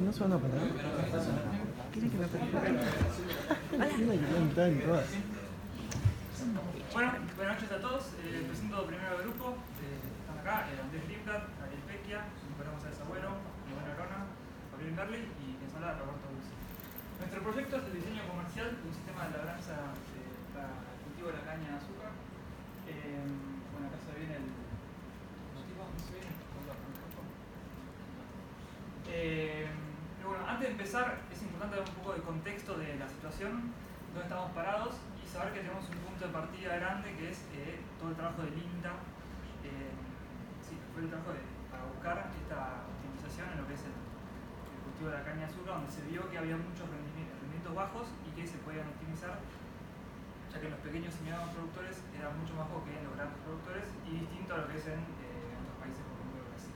no se van a parar. Tiene que me Bueno, buenas noches a todos. Presento primero el grupo. Están acá Andrés Lipgat, Ariel Pecchia, Nicolás González Agüero, Iván Arona, Gabriel Merli y quien habla Roberto Dulce. Nuestro proyecto es el diseño comercial de un sistema de labranza para el cultivo de la caña de azúcar. Bueno, acá se viene el motivo, ¿no se viene? Pero bueno, antes de empezar es importante dar un poco de contexto de la situación, dónde estamos parados y saber que tenemos un punto de partida grande que es todo el trabajo del INTA, fue el trabajo para buscar esta optimización en lo que es el cultivo de la caña de azúcar, donde se vio que había muchos rendimientos bajos y que se podían optimizar, ya que en los pequeños y medianos productores era mucho más bajo que en los grandes productores y distinto a lo que es en otros países, por ejemplo Brasil.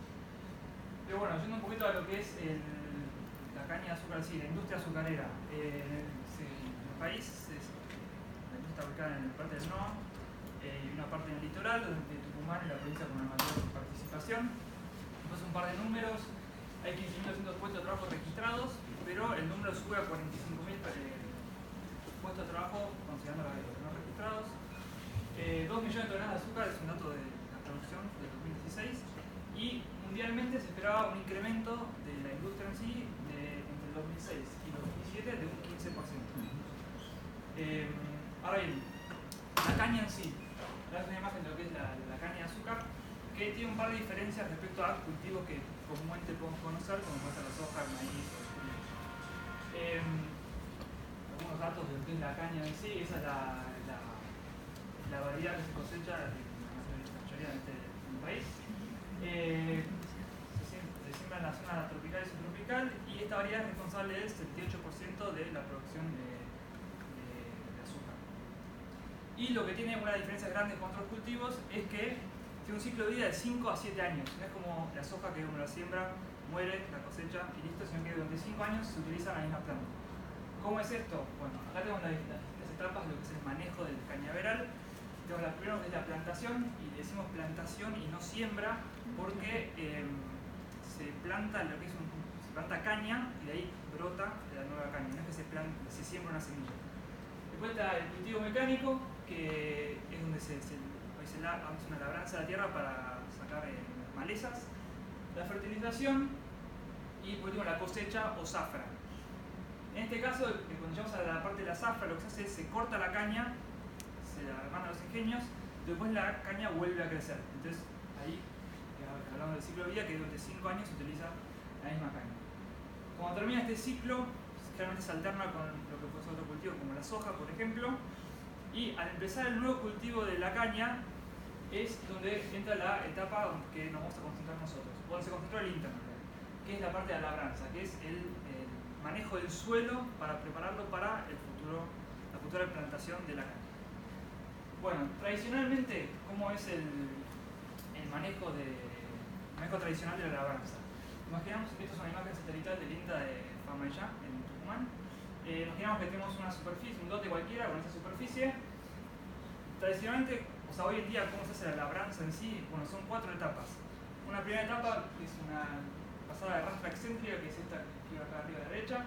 Pero bueno, yendo un poquito a lo que es la caña de azúcar, sí, la industria azucarera. En el país, la industria está ubicada en la parte del NOA y una parte en el litoral, donde Tucumán es la provincia con la mayor participación. Después un par de números, hay 15.200 puestos de trabajo registrados, pero el número sube a 45.000 puestos de trabajo considerando los no registrados. 2 millones de toneladas de azúcar es un dato de la producción del 2016 y mundialmente se esperaba un incremento de la industria en sí entre el 2006 y el 2017 de un 15%. Ahora bien, la caña en sí, dar una imagen de lo que es la caña de azúcar, que tiene un par de diferencias respecto a cultivos que comúnmente podemos conocer, como puede ser la soja, el maíz o el trigo. Algunos datos de lo que es la caña en sí, esa es la variedad que se cosecha en la mayoría de este país. Se siembra en la zona tropical y subtropical y esta variedad es responsable del 78% de la producción de azúcar. Y lo que tiene una diferencia grande con otros cultivos es que tiene un ciclo de vida de 5 a 7 años. No es como la soja que uno la siembra, muere, la cosecha y listo, sino que durante 5 años se utiliza la misma planta. ¿Cómo es esto? Bueno, acá tenemos las distintas etapas de lo que es el manejo del cañaveral. Tenemos la primera que es la plantación, y le decimos plantación y no siembra porque se planta lo que es se planta caña y de ahí brota la nueva caña, no es que se siembra una semilla. Después está el cultivo mecánico, que es donde se hace una labranza de la tierra para sacar malezas, la fertilización y por último la cosecha o zafra. En este caso, cuando llegamos a la parte de la zafra, lo que se hace es se corta la caña, se la arman a los ingenios, después la caña vuelve a crecer. Entonces, ahí, hablando del ciclo de vida, que durante 5 años se utiliza la misma caña. Cuando termina este ciclo, generalmente se alterna con lo que puede ser otro cultivo, como la soja, por ejemplo, y al empezar el nuevo cultivo de la caña, es donde entra la etapa que nos vamos a concentrar nosotros, donde se concentró el INTA, que es la parte de la labranza, que es el manejo del suelo para prepararlo para la futura plantación de la caña. Bueno, tradicionalmente, ¿cómo es el manejo tradicional de la labranza? Imaginamos, esto es una imagen satelital del INTA de Famaillá, en Tucumán. Imaginamos que tenemos una superficie, un lote cualquiera con esa superficie. Tradicionalmente, o sea, hoy en día, ¿cómo se hace la labranza en sí? Bueno, son 4 etapas. Una primera etapa, que es una pasada de rastra excéntrica, que es esta que va acá arriba a la derecha,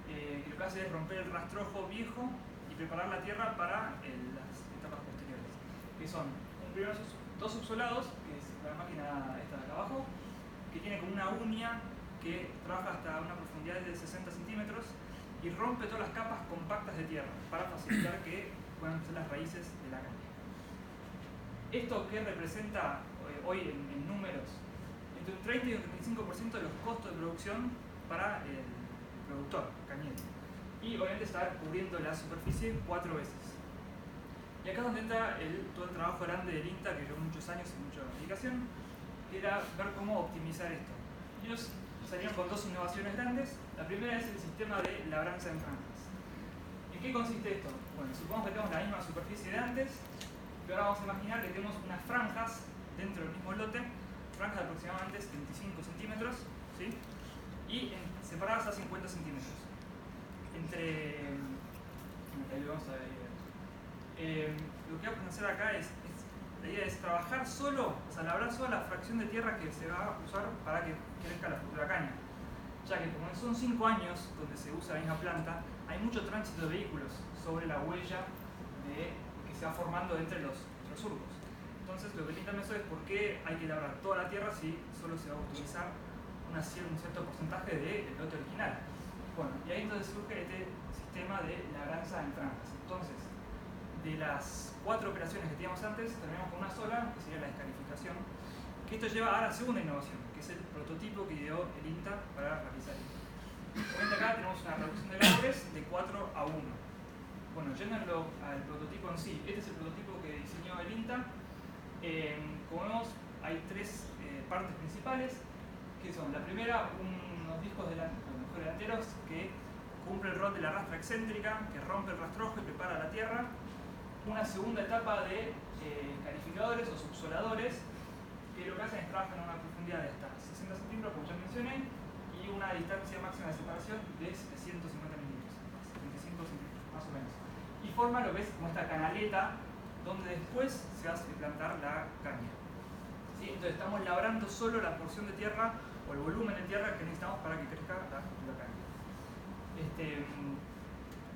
que lo que hace es romper el rastrojo viejo y preparar la tierra para las etapas posteriores, que son primero 2 subsolados, que es la máquina esta de acá abajo, que tiene como una uña que trabaja hasta una profundidad de 60 centímetros y rompe todas las capas compactas de tierra para facilitar que puedan ser las raíces de la caña. ¿Esto qué representa hoy en números? Entre un 30 y un 35% de los costos de producción para el productor cañero. Y obviamente está cubriendo la superficie 4 veces. Y acá es donde entra todo el trabajo grande del INTA, que llevó muchos años y mucha dedicación, que era ver cómo optimizar esto. Ellos salieron con 2 innovaciones grandes. La primera es el sistema de labranza en franjas. ¿En qué consiste esto? Bueno, supongamos que tenemos la misma superficie de antes, pero ahora vamos a imaginar que tenemos unas franjas dentro del mismo lote, franjas de aproximadamente 75 centímetros, ¿sí? Y separadas a 50 centímetros. Ahí lo vamos a ver. Lo que vamos a hacer acá la idea es trabajar solo, o sea, labrar solo la fracción de tierra que se va a usar para que crezca la futura caña. ya que como son 5 años donde se usa la misma planta, hay mucho tránsito de vehículos sobre la huella que se va formando entre los surcos. Entonces lo que el INTA me es por qué hay que labrar toda la tierra si solo se va a utilizar un cierto porcentaje del lote original. Bueno, y ahí entonces surge este sistema de labranza en franjas. Entonces, de las 4 operaciones que teníamos antes, terminamos con una sola, que sería la descalificación, que esto lleva a la segunda innovación, que es el prototipo que ideó el INTA para realizar esto. Obviamente acá tenemos una reducción de labores de 4 a 1. Bueno, yendo al prototipo en sí, este es el prototipo que diseñó el INTA. Como vemos, hay 3 partes principales, que son la primera, unos discos delanteros que cumple el rol de la rastra excéntrica, que rompe el rastrojo y prepara la tierra. Una segunda etapa de calificadores o subsoladores, que lo que hacen es trabajar a una profundidad de hasta 60 centímetros, como ya mencioné, y una distancia máxima de separación de 750 milímetros, 75 centímetros, más o menos. Y forma lo que es como esta canaleta, donde después se hace plantar la caña. ¿Sí? Entonces estamos labrando solo la porción de tierra o el volumen de tierra que necesitamos para que crezca la caña.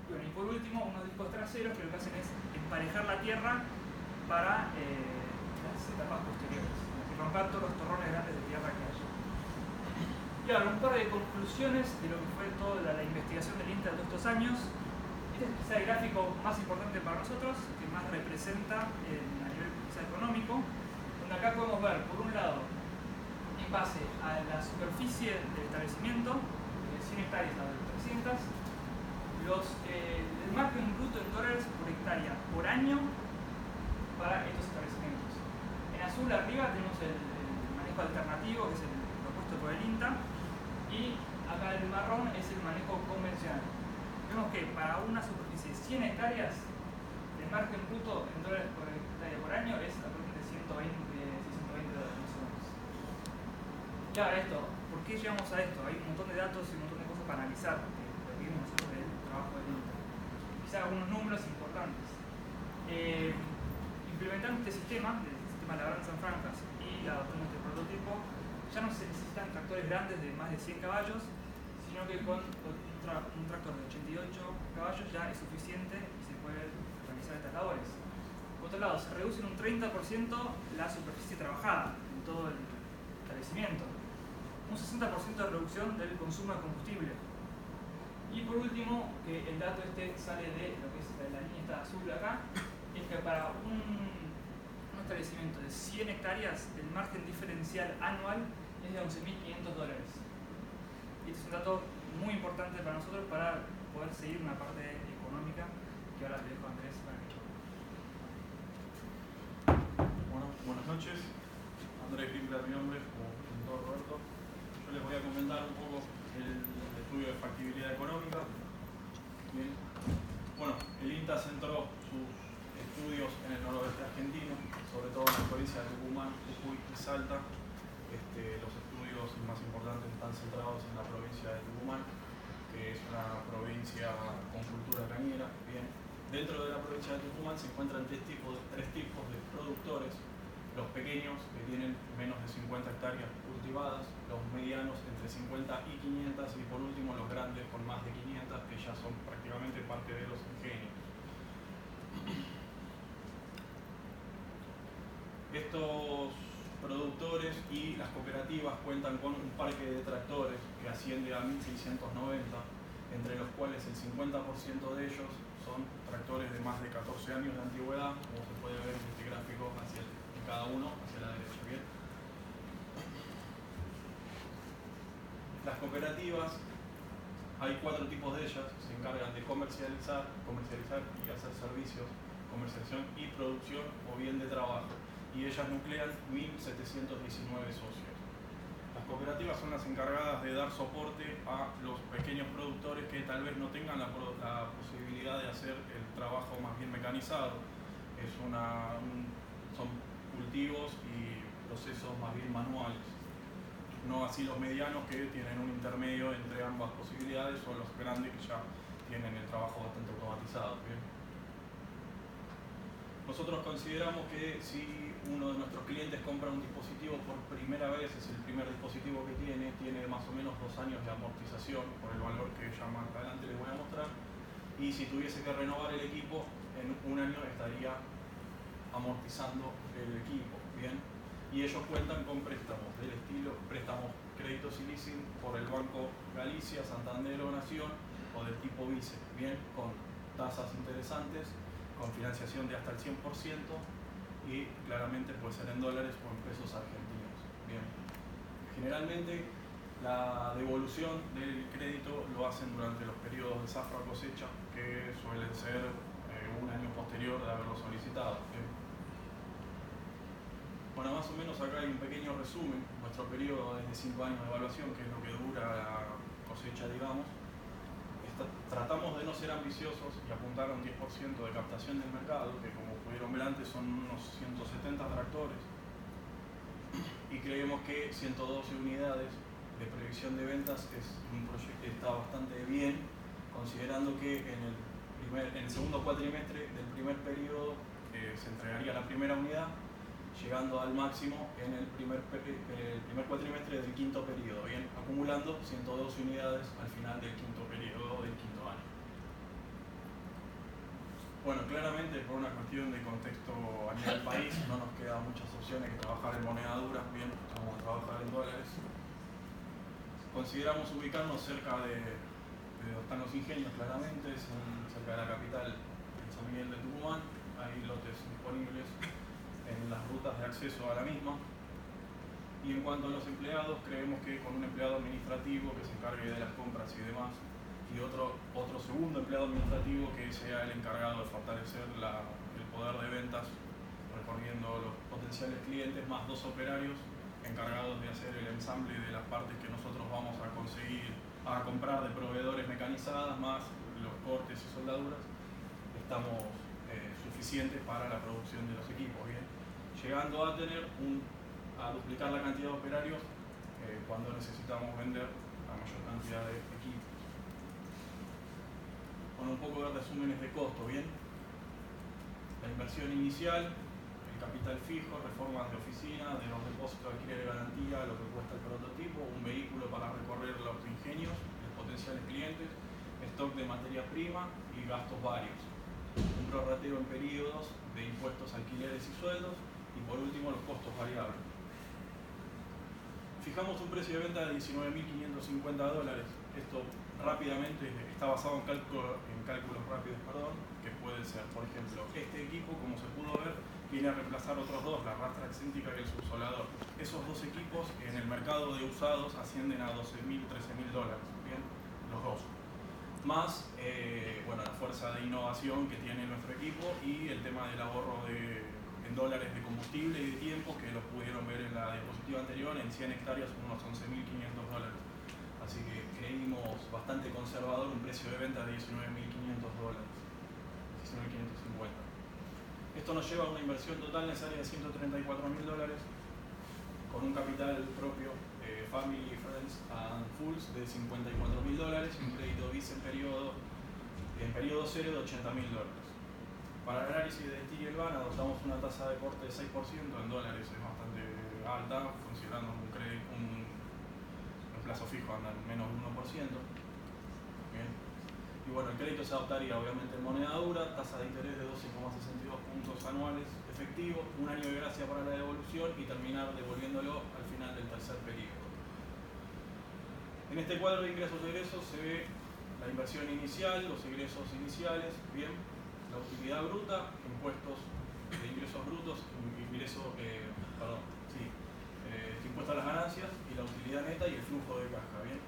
Bueno, y por último, unos discos traseros que lo que hacen es emparejar la tierra para las etapas posteriores, y romper todos los torrones grandes de tierra que hay. Y ahora, un par de conclusiones de lo que fue toda la investigación del INTA de todos estos años. Este es quizá el gráfico más importante para nosotros, que más representa a nivel quizá económico, donde acá podemos ver, por un lado, en base a la superficie del establecimiento, de 100 hectáreas a 300, el margen bruto en dólares por hectárea por año para estos establecimientos. En azul arriba tenemos el manejo alternativo, que es el propuesto por el INTA, y acá el marrón es el manejo convencional. Vemos que para una superficie de 100 hectáreas, el margen bruto en dólares por hectárea por año es aproximadamente 120 dólares más o menos. Y ahora esto, ¿por qué llegamos a esto? Hay un montón de datos y un montón de cosas para analizar, lo que vimos nosotros del trabajo del INTA. Quizá algunos números importantes. Implementando este sistema, el sistema de labranza en franjas, y adoptando este prototipo, ya no se necesitan tractores grandes de más de 100 caballos, sino que con un tractor de 88 caballos ya es suficiente y se pueden realizar estas labores. Por otro lado, se reduce en un 30% la superficie trabajada en todo el establecimiento, un 60% de reducción del consumo de combustible. Y por último, que el dato este sale de lo que es la línea esta azul acá, es que para un establecimiento de 100 hectáreas, el margen diferencial anual es de $11.500. Y este es un dato muy importante para nosotros para poder seguir una parte económica que ahora le dejo a Andrés para que... Bueno, buenas noches. Andrés Grimbler, mi nombre, como presentó Roberto. Yo les voy a comentar un poco el estudio de factibilidad económica. Bien. Bueno, el INTA centró sus estudios en el noroeste argentino, sobre todo en la provincia de Tucumán, Jujuy y Salta. Los estudios más importantes están centrados en la provincia de Tucumán, que es una provincia con cultura cañera. Bien. Dentro de la provincia de Tucumán se encuentran tres tipos de productores: los pequeños, que tienen menos de 50 hectáreas cultivadas, los medianos entre 50 y 500, y por último los grandes con más de 500, que ya son prácticamente parte de los ingenios. Estos productores y las cooperativas cuentan con un parque de tractores que asciende a 1.690, entre los cuales el 50% de ellos son tractores de más de 14 años de antigüedad, como se puede ver en este gráfico en cada uno hacia la derecha. Bien. Las cooperativas, hay 4 tipos de ellas, se encargan de comercializar y hacer servicios, comercialización y producción o bien de trabajo, y ellas nuclean 1.719 socios. Las cooperativas son las encargadas de dar soporte a los pequeños productores que tal vez no tengan la posibilidad de hacer el trabajo más bien mecanizado. Son cultivos y procesos más bien manuales. No así los medianos, que tienen un intermedio entre ambas posibilidades, o los grandes, que ya tienen el trabajo bastante automatizado. ¿Bien? Nosotros consideramos que si uno de nuestros clientes compra un dispositivo por primera vez, es el primer dispositivo que tiene más o menos 2 años de amortización por el valor que ya más adelante les voy a mostrar, y si tuviese que renovar el equipo, en 1 año estaría amortizando el equipo, ¿bien? Y ellos cuentan con préstamos del estilo préstamos, créditos y leasing por el Banco Galicia, Santander o Nación, o del tipo Vice, ¿bien? Con tasas interesantes, con financiación de hasta el 100% y claramente puede ser en dólares o en pesos argentinos, ¿bien? Generalmente la devolución del crédito lo hacen durante los periodos de zafra o cosecha, que suelen ser 1 año posterior de haberlo solicitado, ¿bien? Bueno, más o menos acá hay un pequeño resumen. Nuestro periodo es de 5 años de evaluación, que es lo que dura la cosecha, digamos. Tratamos de no ser ambiciosos y apuntar a un 10% de captación del mercado, que como pudieron ver antes son unos 170 tractores. Y creemos que 112 unidades de previsión de ventas es un proyecto que está bastante bien, considerando que en el segundo cuatrimestre del primer periodo se entregaría la primera unidad, llegando al máximo en el primer cuatrimestre del quinto periodo, bien, acumulando 112 unidades al final del quinto periodo del quinto año. Bueno, claramente por una cuestión de contexto a nivel país no nos quedan muchas opciones que trabajar en moneda dura, bien, vamos a trabajar en dólares. Consideramos ubicarnos cerca de donde están los ingenios, claramente, cerca de la capital, en San Miguel de Tucumán. Hay lotes disponibles en las rutas de acceso a la misma. Y en cuanto a los empleados, creemos que con un empleado administrativo que se encargue de las compras y demás, y otro segundo empleado administrativo que sea el encargado de fortalecer el poder de ventas, recorriendo los potenciales clientes, más 2 operarios encargados de hacer el ensamble de las partes que nosotros vamos a conseguir a comprar de proveedores mecanizadas, más los cortes y soldaduras, estamos suficientes para la producción de los equipos, ¿bien? Llegando a duplicar la cantidad de operarios cuando necesitamos vender la mayor cantidad de equipos. Bueno, un poco de resúmenes de costo, ¿bien? La inversión inicial, el capital fijo, reformas de oficina, de los depósitos de alquiler de garantía, lo que cuesta el prototipo, un vehículo para recorrer los ingenios, los potenciales clientes, stock de materia prima y gastos varios. Un prorrateo en periodos de impuestos, alquileres y sueldos, y por último los costos variables. Fijamos un precio de venta de $19.550. Esto rápidamente está basado en cálculos rápidos, que pueden ser, por ejemplo, este equipo, como se pudo ver, viene a reemplazar otros 2, la rastra excéntrica y el subsolador. Esos 2 equipos en el mercado de usados ascienden a $12.000, $13.000, ¿bien? Los 2. Más bueno, la fuerza de innovación que tiene nuestro equipo y el tema del ahorro en dólares de combustible y de tiempo, que lo pudieron ver en la diapositiva anterior, en 100 hectáreas unos $11.500. Así que creímos bastante conservador un precio de venta de $19.500, $19.550. Esto nos lleva a una inversión total necesaria de $134.000, con un capital propio Family, Friends and Fools de $54.000 y un crédito Vice en periodo 0 de $80.000. Para el análisis de TIR y el BAN adoptamos una tasa de corte de 6%, en dólares es bastante alta, considerando un plazo fijo anda en menos de 1%. Bien. Y bueno, el crédito se adoptaría obviamente en moneda dura, tasa de interés de 12,62 puntos anuales efectivos, 1 año de gracia para la devolución y terminar devolviéndolo al final del tercer periodo. En este cuadro de ingresos y egresos se ve la inversión inicial, los egresos iniciales, bien, la utilidad bruta, impuestos de ingresos brutos, impuesto a las ganancias y la utilidad neta y el flujo de caja, bien.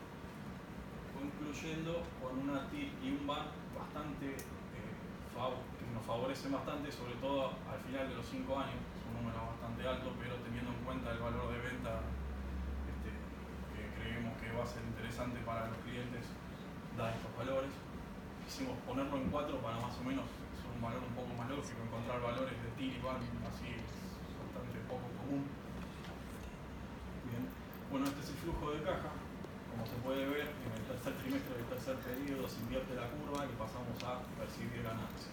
Concluyendo con una TIR y un BAN bastante que nos favorecen bastante, sobre todo al final de los 5 años, es un número bastante alto, pero teniendo en cuenta el valor de venta que creemos que va a ser interesante para los clientes, da estos valores. Quisimos ponerlo en 4 para más o menos ser un valor un poco más lógico, encontrar valores de TIR y BAN así es bastante poco común. Bien. Bueno, este es el flujo de caja. Como se puede ver, en el tercer trimestre del tercer periodo se invierte la curva y pasamos a percibir ganancias.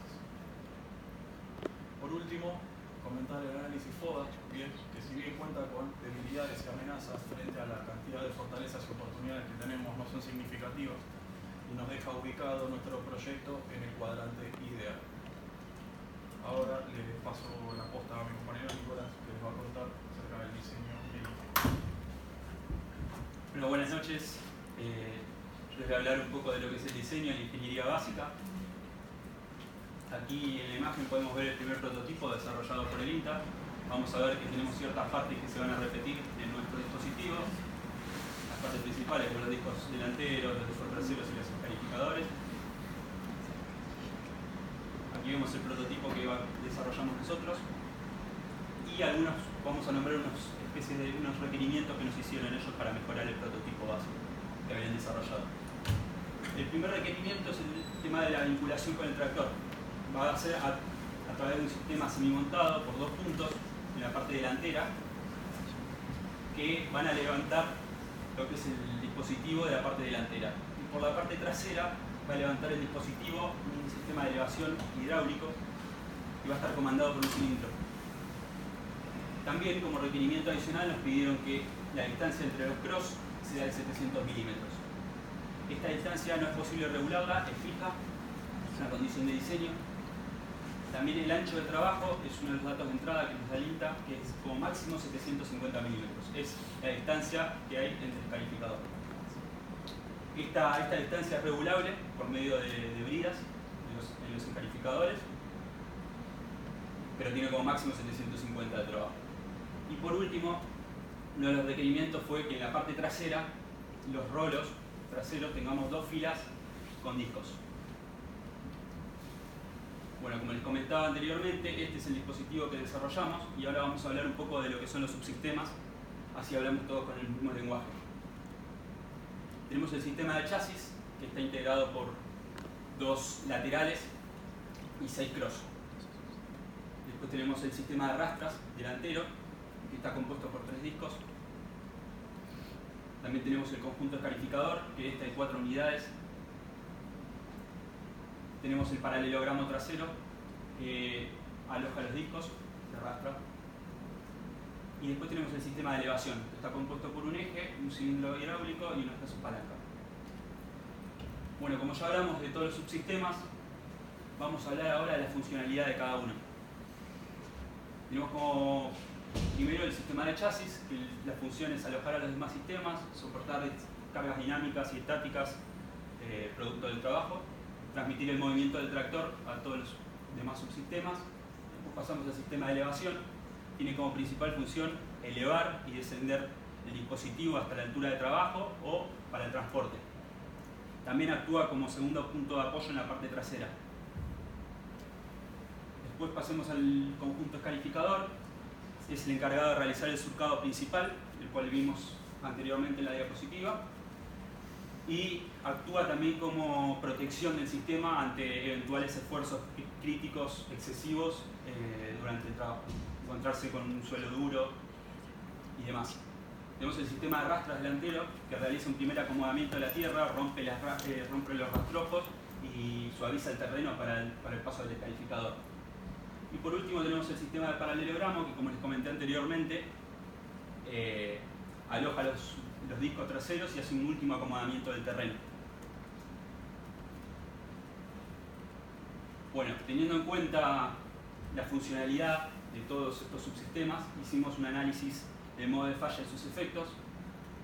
¿Por por último, comentar el análisis FODA, bien, que si bien cuenta con debilidades y amenazas frente a la cantidad de fortalezas y oportunidades que tenemos, no son significativas y nos deja ubicado nuestro proyecto en el cuadrante ideal. Ahora le paso la posta a mi compañero Nicolás, que les va a contar acerca del diseño y el Bueno, buenas noches. Yo les voy a hablar un poco de lo que es el diseño y la ingeniería básica. Aquí en la imagen podemos ver el primer prototipo desarrollado por el INTA. Vamos a ver que tenemos ciertas partes que se van a repetir en nuestro dispositivo. Las partes principales, como los discos delanteros, los discos traseros y los calificadores. Aquí vemos el prototipo que desarrollamos nosotros. Y vamos a nombrar unos requerimientos que nos hicieron ellos para mejorar el prototipo básico que habían desarrollado. El primer requerimiento es el tema de la vinculación con el tractor. Va a ser a través de un sistema semimontado por 2 puntos en la parte delantera que van a levantar lo que es el dispositivo de la parte delantera. Y por la parte trasera va a levantar el dispositivo un sistema de elevación hidráulico que va a estar comandado por un cilindro. También como requerimiento adicional nos pidieron que la distancia entre los cross sea de 700 milímetros. Esta distancia no es posible regularla, es fija, es una condición de diseño. También el ancho de trabajo es uno de los datos de entrada que nos da el INTA, que es como máximo 750 milímetros. Es la distancia que hay entre el calificador. Esta distancia es regulable por medio de bridas en los calificadores, pero tiene como máximo 750 de trabajo. Y por último, uno de los requerimientos fue que en la parte trasera, los rolos traseros, tengamos 2 filas con discos. Bueno, como les comentaba anteriormente, este es el dispositivo que desarrollamos y ahora vamos a hablar un poco de lo que son los subsistemas, así hablamos todos con el mismo lenguaje. Tenemos el sistema de chasis, que está integrado por 2 laterales y 6 cross. Después tenemos el sistema de rastras delantero, que está compuesto por 3 discos. También tenemos el conjunto escarificador, que esta de 4 unidades. Tenemos el paralelogramo trasero, que aloja los discos, se arrastra. Y después tenemos el sistema de elevación, que está compuesto por un eje, un cilindro hidráulico y unos brazos palanca. Bueno, como ya hablamos de todos los subsistemas, vamos a hablar ahora de la funcionalidad de cada uno. Tenemos como primero el sistema de chasis, que la función es alojar a los demás sistemas, soportar cargas dinámicas y estáticas producto del trabajo, transmitir el movimiento del tractor a todos los demás subsistemas. Después pasamos al sistema de elevación. Tiene como principal función elevar y descender el dispositivo hasta la altura de trabajo o para el transporte. También actúa como segundo punto de apoyo en la parte trasera. Después pasemos al conjunto escalificador. Es el encargado de realizar el surcado principal, el cual vimos anteriormente en la diapositiva. Y actúa también como protección del sistema ante eventuales esfuerzos críticos excesivos durante el trabajo. Encontrarse con un suelo duro y demás. Tenemos el sistema de rastras delantero, que realiza un primer acomodamiento de la tierra, rompe los rastrojos y suaviza el terreno para el paso del descalificador. Y por último tenemos el sistema de paralelogramo, que como les comenté anteriormente, aloja los discos traseros y hace un último acomodamiento del terreno. Bueno, teniendo en cuenta la funcionalidad de todos estos subsistemas, hicimos un análisis del modo de falla y sus efectos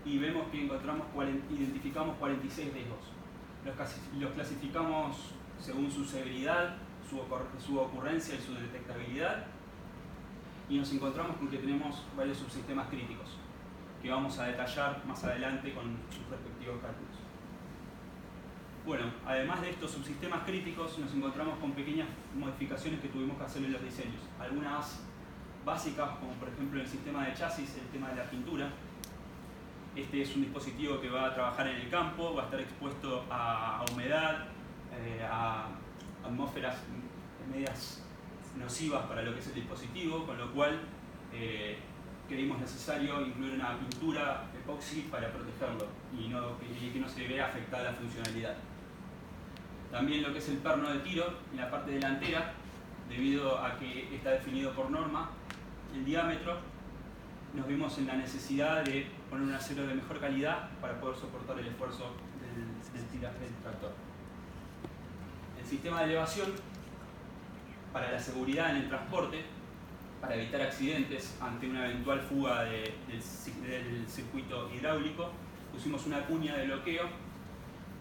y vemos que identificamos 46 riesgos. Los clasificamos según su severidad, su ocurrencia y su detectabilidad, y nos encontramos con que tenemos varios subsistemas críticos que vamos a detallar más adelante con sus respectivos cálculos. Bueno, además de estos subsistemas críticos, nos encontramos con pequeñas modificaciones que tuvimos que hacer en los diseños. Algunas básicas, como por ejemplo en el sistema de chasis, el tema de la pintura. Este es un dispositivo que va a trabajar en el campo, va a estar expuesto a humedad, a atmósferas medias nocivas para lo que es el dispositivo, con lo cual creímos necesario incluir una pintura epoxi para protegerlo y que no se vea afectada la funcionalidad. También lo que es el perno de tiro en la parte delantera debido a que está definido por norma el diámetro, nos vimos en la necesidad de poner un acero de mejor calidad para poder soportar el esfuerzo del tractor. El sistema de elevación, para la seguridad en el transporte, para evitar accidentes ante una eventual fuga del circuito hidráulico, pusimos una cuña de bloqueo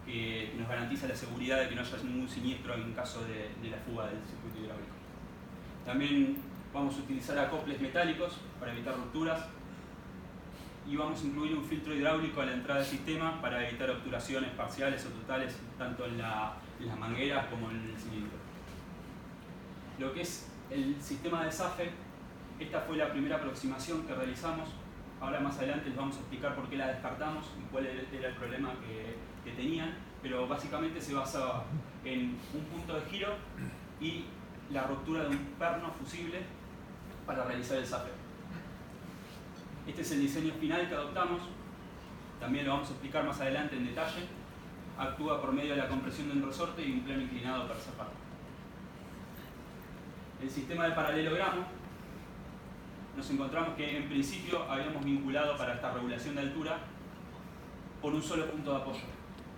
que nos garantiza la seguridad de que no haya ningún siniestro en caso de la fuga del circuito hidráulico. También vamos a utilizar acoples metálicos para evitar rupturas y vamos a incluir un filtro hidráulico a la entrada del sistema para evitar obturaciones parciales o totales tanto en las mangueras como en el cilindro. Lo que es el sistema de SAFE, esta fue la primera aproximación que realizamos. Ahora más adelante les vamos a explicar por qué la descartamos y cuál era el problema que tenían, pero básicamente se basaba en un punto de giro y la ruptura de un perno fusible para realizar el SAFE. Este es el diseño final que adoptamos, también lo vamos a explicar más adelante en detalle. Actúa por medio de la compresión de un resorte y un plano inclinado para zafar. El sistema de paralelogramo, nos encontramos que en principio habíamos vinculado para esta regulación de altura por un solo punto de apoyo,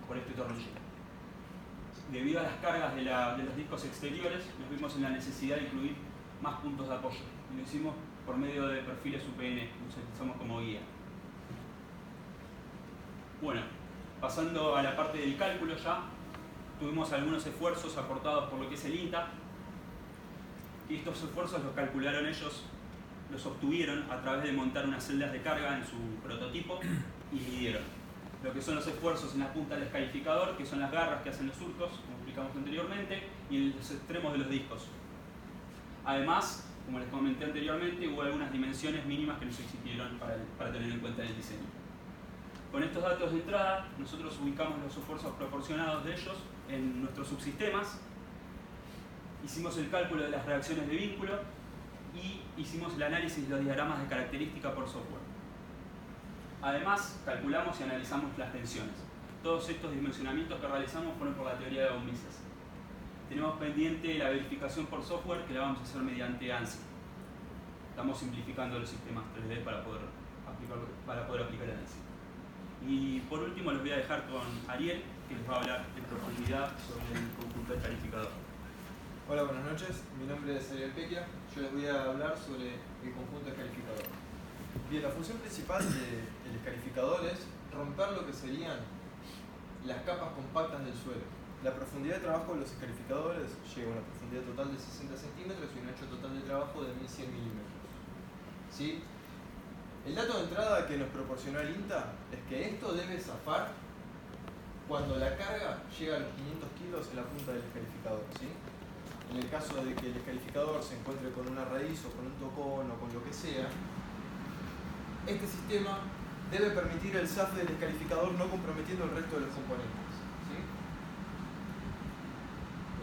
por este tornillo. Debido a las cargas de los discos exteriores, nos vimos en la necesidad de incluir más puntos de apoyo. Y lo hicimos por medio de perfiles UPN, los utilizamos como guía. Bueno, pasando a la parte del cálculo ya, tuvimos algunos esfuerzos aportados por lo que es el INTA. Y estos esfuerzos los calcularon ellos, los obtuvieron a través de montar unas celdas de carga en su prototipo y midieron lo que son los esfuerzos en la punta del descalificador, que son las garras que hacen los surcos, como explicamos anteriormente, y en los extremos de los discos. Además, como les comenté anteriormente, hubo algunas dimensiones mínimas que nos exigieron para tener en cuenta en el diseño. Con estos datos de entrada, nosotros ubicamos los esfuerzos proporcionados de ellos en nuestros subsistemas, hicimos el cálculo de las reacciones de vínculo y hicimos el análisis de los diagramas de característica por software. Además, calculamos y analizamos las tensiones. Todos estos dimensionamientos que realizamos fueron por la teoría de von Mises. Tenemos pendiente la verificación por software que la vamos a hacer mediante ANSI. Estamos simplificando los sistemas 3D para poder aplicar ANSI. Y por último les voy a dejar con Ariel, que les va a hablar en profundidad sobre el conjunto del calificador. Hola, buenas noches. Mi nombre es Ariel Pequia. Yo les voy a hablar sobre el conjunto descalificador. Bien, la función principal del descalificador es romper lo que serían las capas compactas del suelo. La profundidad de trabajo de los descalificadores llega a una profundidad total de 60 centímetros y un ancho total de trabajo de 1100 milímetros. ¿Sí? El dato de entrada que nos proporcionó el INTA es que esto debe zafar cuando la carga llega a los 500 kilos en la punta del descalificador. ¿Sí? En el caso de que el descalificador se encuentre con una raíz o con un tocón o con lo que sea, este sistema debe permitir el zafe del descalificador no comprometiendo el resto de los componentes. ¿Sí?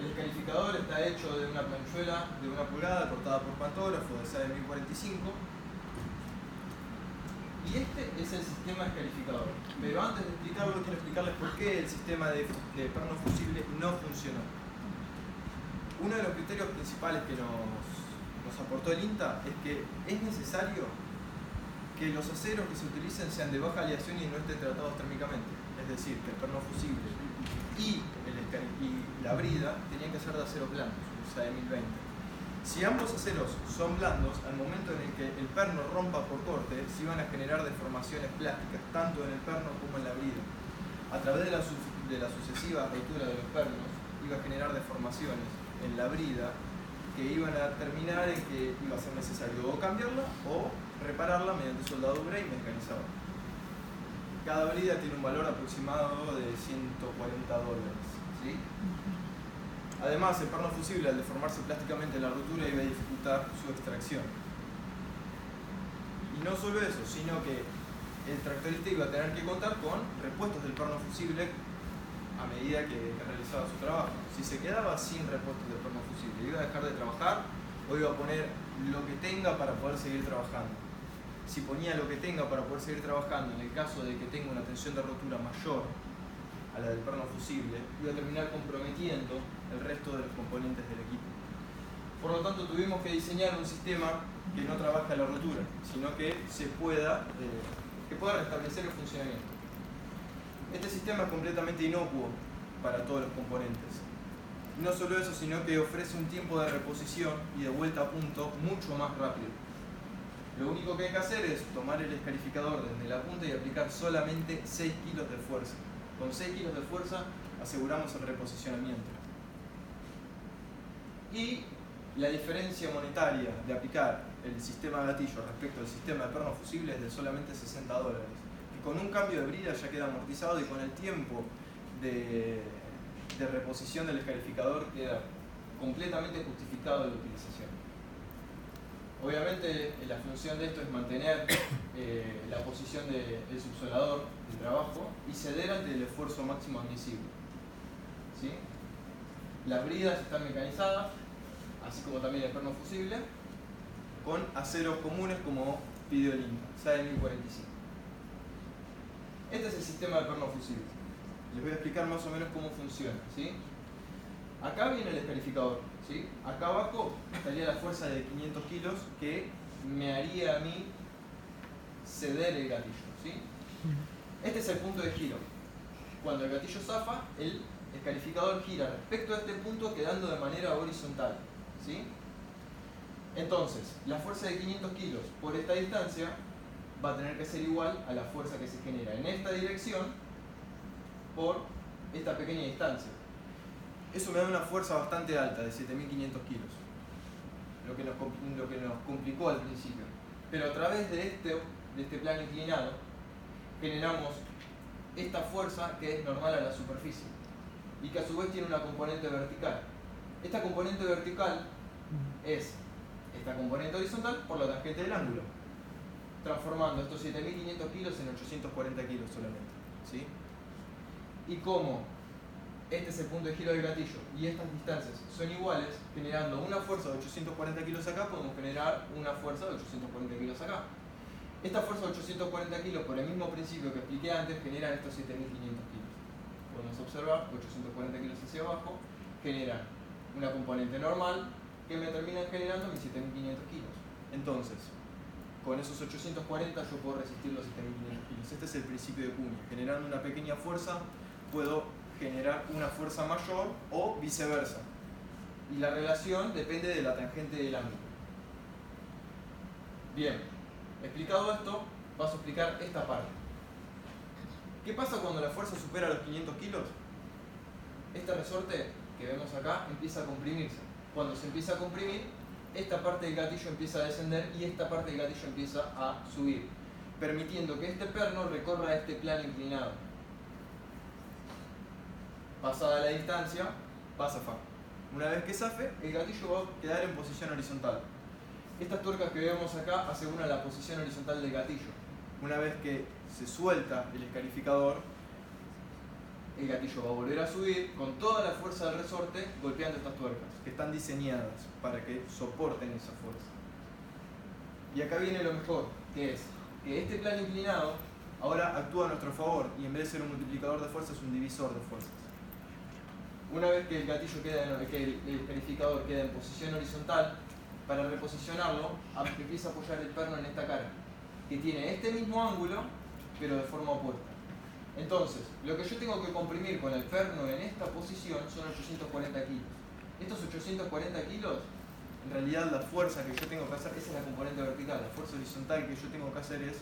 El descalificador está hecho de una planchuela de 1 pulgada cortada por pantógrafo de SAE 1045 y este es el sistema descalificador. Pero antes de explicarlo, quiero explicarles por qué el sistema de perno fusible no funcionó. Uno de los criterios principales que nos aportó el INTA es que es necesario que los aceros que se utilicen sean de baja aleación y no estén tratados térmicamente. Es decir, que el perno fusible y la brida tenían que ser de acero blando, o sea, de 1020. Si ambos aceros son blandos, al momento en el que el perno rompa por corte, se iban a generar deformaciones plásticas, tanto en el perno como en la brida. A través de la sucesiva rotura de los pernos, iba a generar deformaciones en la brida que iban a terminar en que iba a ser necesario o cambiarla o repararla mediante soldadura y mecanizado. Cada brida tiene un valor aproximado de $140. ¿Sí? Además, el perno fusible, al deformarse plásticamente la rotura, iba a dificultar su extracción. Y no solo eso, sino que el tractorista iba a tener que contar con repuestos del perno fusible a medida que realizaba su trabajo. Si se quedaba sin repuestos del perno fusible, iba a dejar de trabajar o iba a poner lo que tenga para poder seguir trabajando. Si ponía lo que tenga para poder seguir trabajando, en el caso de que tenga una tensión de rotura mayor a la del perno fusible, iba a terminar comprometiendo el resto de los componentes del equipo. Por lo tanto, tuvimos que diseñar un sistema que no trabaje a la rotura, sino que se pueda, restablecer el funcionamiento. Este sistema es completamente inocuo para todos los componentes. No solo eso, sino que ofrece un tiempo de reposición y de vuelta a punto mucho más rápido. Lo único que hay que hacer es tomar el escarificador desde la punta y aplicar solamente 6 kilos de fuerza. Con 6 kilos de fuerza aseguramos el reposicionamiento. Y la diferencia monetaria de aplicar el sistema de gatillo respecto al sistema de perno fusible es de solamente $60, que con un cambio de brida ya queda amortizado y con el tiempo de reposición del escarificador queda completamente justificado la utilización. Obviamente la función de esto es mantener la posición del subsolador de trabajo y ceder ante el esfuerzo máximo admisible. ¿Sí? Las bridas están mecanizadas, así como también el perno fusible, con aceros comunes como pidió el INTA, SAE 1045. Este es el sistema de perno fusible. Les voy a explicar más o menos cómo funciona. ¿Sí? Acá viene el escarificador. ¿Sí? Acá abajo estaría la fuerza de 500 kilos que me haría a mí ceder el gatillo. ¿Sí? Este es el punto de giro. Cuando el gatillo zafa, el escarificador gira respecto a este punto quedando de manera horizontal. ¿Sí? Entonces, la fuerza de 500 kilos por esta distancia va a tener que ser igual a la fuerza que se genera en esta dirección por esta pequeña distancia. Eso me da una fuerza bastante alta, de 7500 kilos, lo que nos complicó al principio. Pero a través de este plano inclinado generamos esta fuerza que es normal a la superficie y que a su vez tiene una componente vertical. Esta componente vertical es esta componente horizontal por la tangente del ángulo, transformando estos 7500 kilos en 840 kilos solamente. ¿Sí? Y como este es el punto de giro del gatillo y estas distancias son iguales, generando una fuerza de 840 kilos acá, podemos generar una fuerza de 840 kilos acá. Esta fuerza de 840 kilos, por el mismo principio que expliqué antes, genera estos 7500 kilos. Podemos observar 840 kilos hacia abajo generan una componente normal que me terminan generando mis 7500 kilos. Entonces, con esos 840 yo puedo resistir los 7500 kilos. Este es el principio de Cuña. Generando una pequeña fuerza, puedo generar una fuerza mayor o viceversa. Y la relación depende de la tangente del ángulo. Bien, explicado esto, paso a explicar esta parte. ¿Qué pasa cuando la fuerza supera los 500 kilos? Este resorte que vemos acá empieza a comprimirse. Cuando se empieza a comprimir, esta parte del gatillo empieza a descender y esta parte del gatillo empieza a subir, permitiendo que este perno recorra este plano inclinado. Pasada la distancia, va a zafar. Una vez que zafe, el gatillo va a quedar en posición horizontal. Estas tuercas que vemos acá aseguran la posición horizontal del gatillo. Una vez que se suelta el escarificador, el gatillo va a volver a subir con toda la fuerza del resorte golpeando estas tuercas, que están diseñadas para que soporten esa fuerza. Y acá viene lo mejor, que es que este plano inclinado ahora actúa a nuestro favor y en vez de ser un multiplicador de fuerzas es un divisor de fuerzas. Una vez que el gatillo que el escarificador queda en posición horizontal, para reposicionarlo empieza a apoyar el perno en esta cara, que tiene este mismo ángulo, pero de forma opuesta. Entonces, lo que yo tengo que comprimir con el perno en esta posición son 840 kilos. Estos 840 kilos, en realidad la fuerza que yo tengo que hacer, esa es la componente vertical, la fuerza horizontal que yo tengo que hacer es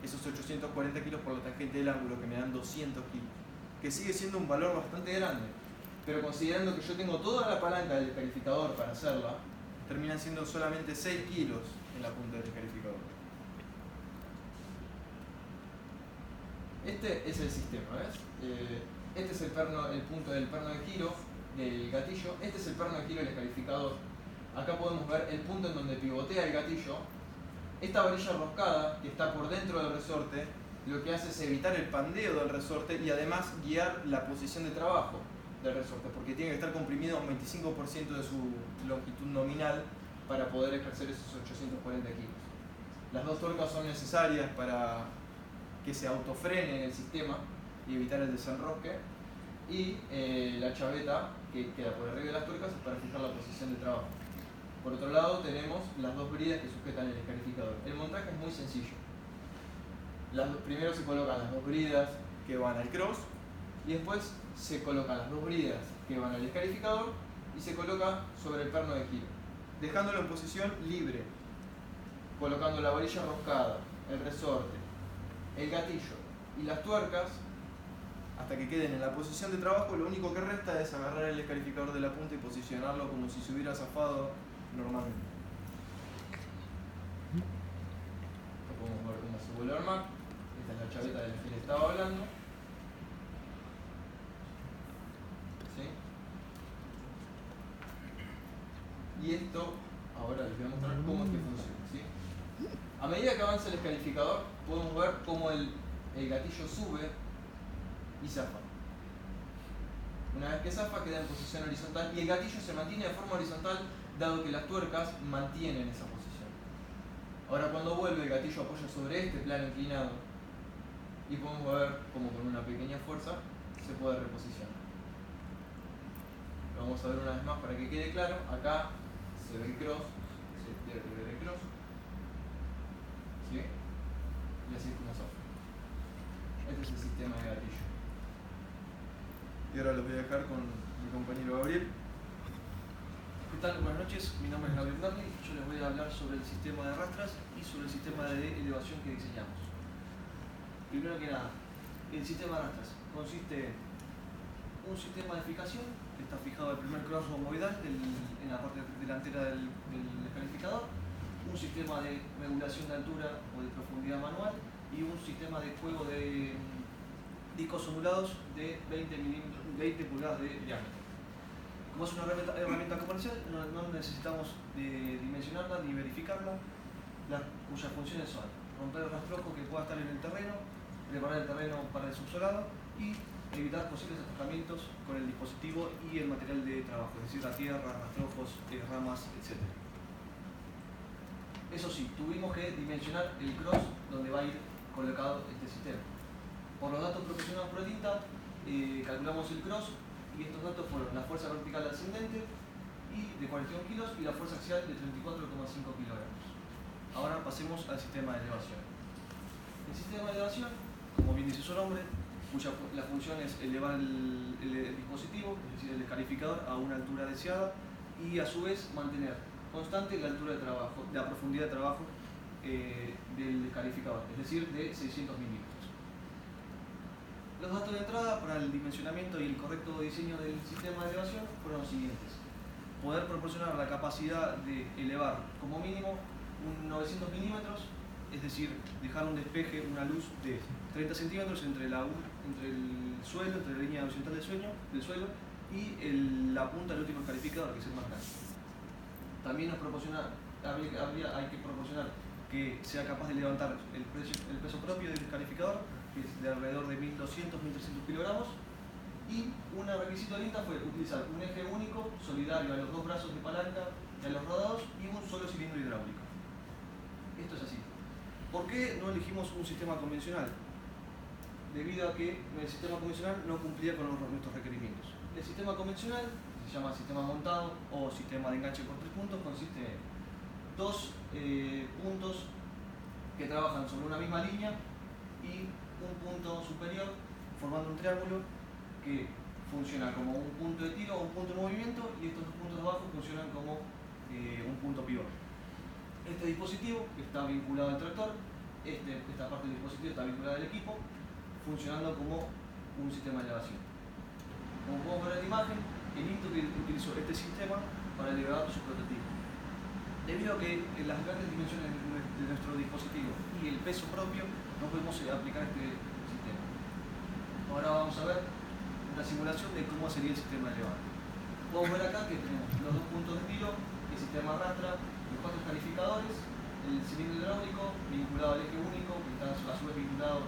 esos 840 kilos por la tangente del ángulo, que me dan 200 kilos, que sigue siendo un valor bastante grande, pero considerando que yo tengo toda la palanca del escarificador para hacerla, terminan siendo solamente 6 kilos en la punta del escarificador. Este es el sistema, ¿ves? Este es el punto del perno de giro del gatillo. Este es el perno de giro del escarificador. Acá podemos ver el punto en donde pivotea el gatillo. Esta varilla roscada que está por dentro del resorte lo que hace es evitar el pandeo del resorte y además guiar la posición de trabajo del resorte, porque tiene que estar comprimido un 25% de su longitud nominal para poder ejercer esos 840 kilos. Las dos tuercas son necesarias para que se autofrene el sistema y evitar el desenrosque, y la chaveta que queda por arriba de las tuercas es para fijar la posición de trabajo. Por otro lado tenemos las dos bridas que sujetan el escarificador. El montaje es muy sencillo. Primero se colocan las dos bridas que van al cross y después se colocan las dos bridas que van al escarificador y se coloca sobre el perno de giro, dejándolo en posición libre, colocando la varilla roscada, el resorte, el gatillo y las tuercas hasta que queden en la posición de trabajo. Lo único que resta es agarrar el escarificador de la punta y posicionarlo como si se hubiera zafado normalmente. Lo podemos ver cómo se vuelve a armar. Esta es la chaveta de la que les estaba hablando. ¿Sí? Y esto, ahora les voy a mostrar cómo es que funciona. ¿Sí? A medida que avanza el escarificador, podemos ver cómo el gatillo sube y zafa. Una vez que zafa, queda en posición horizontal y el gatillo se mantiene de forma horizontal dado que las tuercas mantienen esa posición. Ahora cuando vuelve, el gatillo apoya sobre este plano inclinado y podemos ver cómo con una pequeña fuerza se puede reposicionar. Lo vamos a ver una vez más para que quede claro. Acá se ve el cross, se pierde ver el cross. ¿Sí? Y así es como zafa. Este es el sistema de gatillo. Y ahora los voy a dejar con mi compañero Gabriel. ¿Qué tal? Buenas noches, mi nombre es Gabriel Darley. Yo les voy a hablar sobre el sistema de rastras y sobre el sistema de elevación que diseñamos. Primero que nada, el sistema de rastras consiste en un sistema de fijación que está fijado el primer cross movedal en la parte delantera del escarificador, un sistema de regulación de altura o de profundidad manual y un sistema de juego de discos ondulados de 20 pulgadas de diámetro. Como es una herramienta comercial, no necesitamos dimensionarla ni verificarla, cuyas funciones son romper el rastrojo que pueda estar en el terreno, preparar el terreno para el subsolado y evitar posibles atascamientos con el dispositivo y el material de trabajo, es decir, la tierra, rastrojos, ramas, etc. Eso sí, tuvimos que dimensionar el cross donde va a ir colocado este sistema. Por los datos proporcionados por el INTA, calculamos el cross y estos datos fueron la fuerza vertical ascendente de 41 kilos y la fuerza axial de 34,5 kilogramos. Ahora pasemos al sistema de elevación. El sistema de elevación, como bien dice su nombre, la función es elevar el dispositivo, es decir, el escarificador, a una altura deseada y a su vez mantener constante la altura de trabajo, la profundidad de trabajo del escarificador, es decir, de 600 milímetros. Los datos de entrada para el dimensionamiento y el correcto diseño del sistema de elevación fueron los siguientes. Poder proporcionar la capacidad de elevar como mínimo un 900 milímetros, es decir, dejar un despeje, una luz de 30 centímetros entre el suelo, entre la línea horizontal del suelo y la punta del último escarificador, que es el más grande. También nos proporciona, hay que proporcionar que sea capaz de levantar el peso propio del escarificador, que es de alrededor de 1.200-1.300 kilogramos, y un requisito del INTA fue utilizar un eje único solidario a los dos brazos de palanca y a los rodados y un solo cilindro hidráulico. Esto es así. ¿Por qué no elegimos un sistema convencional? Debido a que el sistema convencional no cumplía con nuestros requerimientos. El sistema convencional, que se llama sistema montado o sistema de enganche por 3 puntos, consiste en dos puntos que trabajan sobre una misma línea y un punto superior formando un triángulo que funciona como un punto de tiro o un punto de movimiento, y estos dos puntos de abajo funcionan como un punto pivot. Este dispositivo está vinculado al tractor, esta parte del dispositivo está vinculada al equipo, funcionando como un sistema de elevación. Como podemos ver en la imagen, el INTA utilizó este sistema para elevar su prototipo. Debido a que en las grandes dimensiones de nuestro dispositivo y el peso propio, no podemos aplicar este sistema. Ahora vamos a ver una simulación de cómo sería el sistema elevado. Podemos ver acá que tenemos los dos puntos de tiro, el sistema arrastra, los 4 escarificadores, el cilindro hidráulico vinculado al eje único, que está a su vez vinculado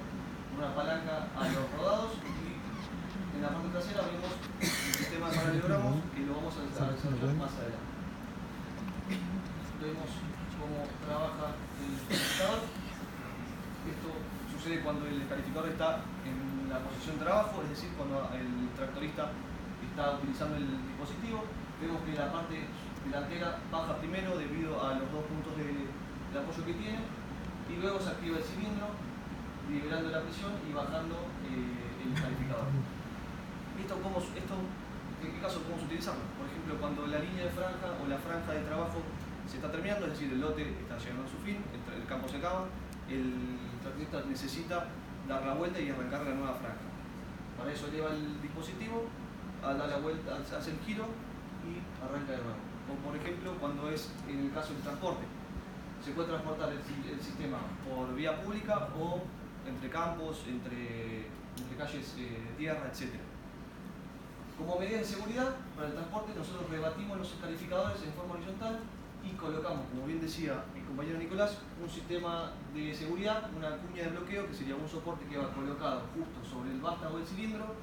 por una palanca a los rodados, y en la parte trasera vemos el sistema de paralelogramos, que lo vamos a desarrollar más adelante. Vemos cómo trabaja el escarificador. Esto sucede cuando el escarificador está en la posición de trabajo, es decir, cuando el tractorista está utilizando el dispositivo. Vemos que la parte delantera baja primero debido a los 2 puntos de apoyo que tiene y luego se activa el cilindro liberando la presión y bajando el calificador. Esto, ¿en qué caso podemos utilizarlo? Por ejemplo, cuando la línea de franja o la franja de trabajo se está terminando, es decir, el lote está llegando a su fin, el campo se acaba, el tractorista necesita dar la vuelta y arrancar la nueva franja. Para eso eleva el dispositivo, da la vuelta, hace el giro y arranca de nuevo. O por ejemplo, cuando es en el caso del transporte, se puede transportar el sistema por vía pública o entre campos, entre calles de tierra, etc. Como medida de seguridad para el transporte, nosotros rebatimos los calificadores en forma horizontal y colocamos, como bien decía mi compañero Nicolás, un sistema de seguridad, una cuña de bloqueo que sería un soporte que va colocado justo sobre el vástago del cilindro,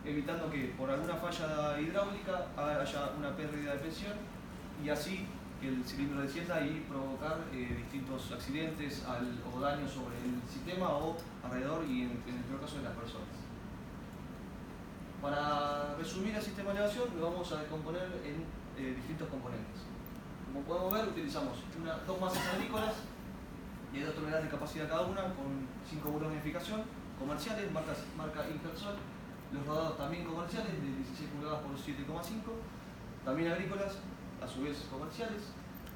evitando que por alguna falla hidráulica haya una pérdida de presión y así que el cilindro descienda y provocar distintos accidentes o daños sobre el sistema o alrededor y en el peor caso de las personas. Para resumir el sistema de elevación lo vamos a descomponer en distintos componentes. Como podemos ver, utilizamos dos masas agrícolas de 2 toneladas de capacidad cada una con 5 bulones de fijación comerciales, marca Ingersol, los rodados también comerciales de 16 pulgadas por 7,5, también agrícolas, a su vez comerciales,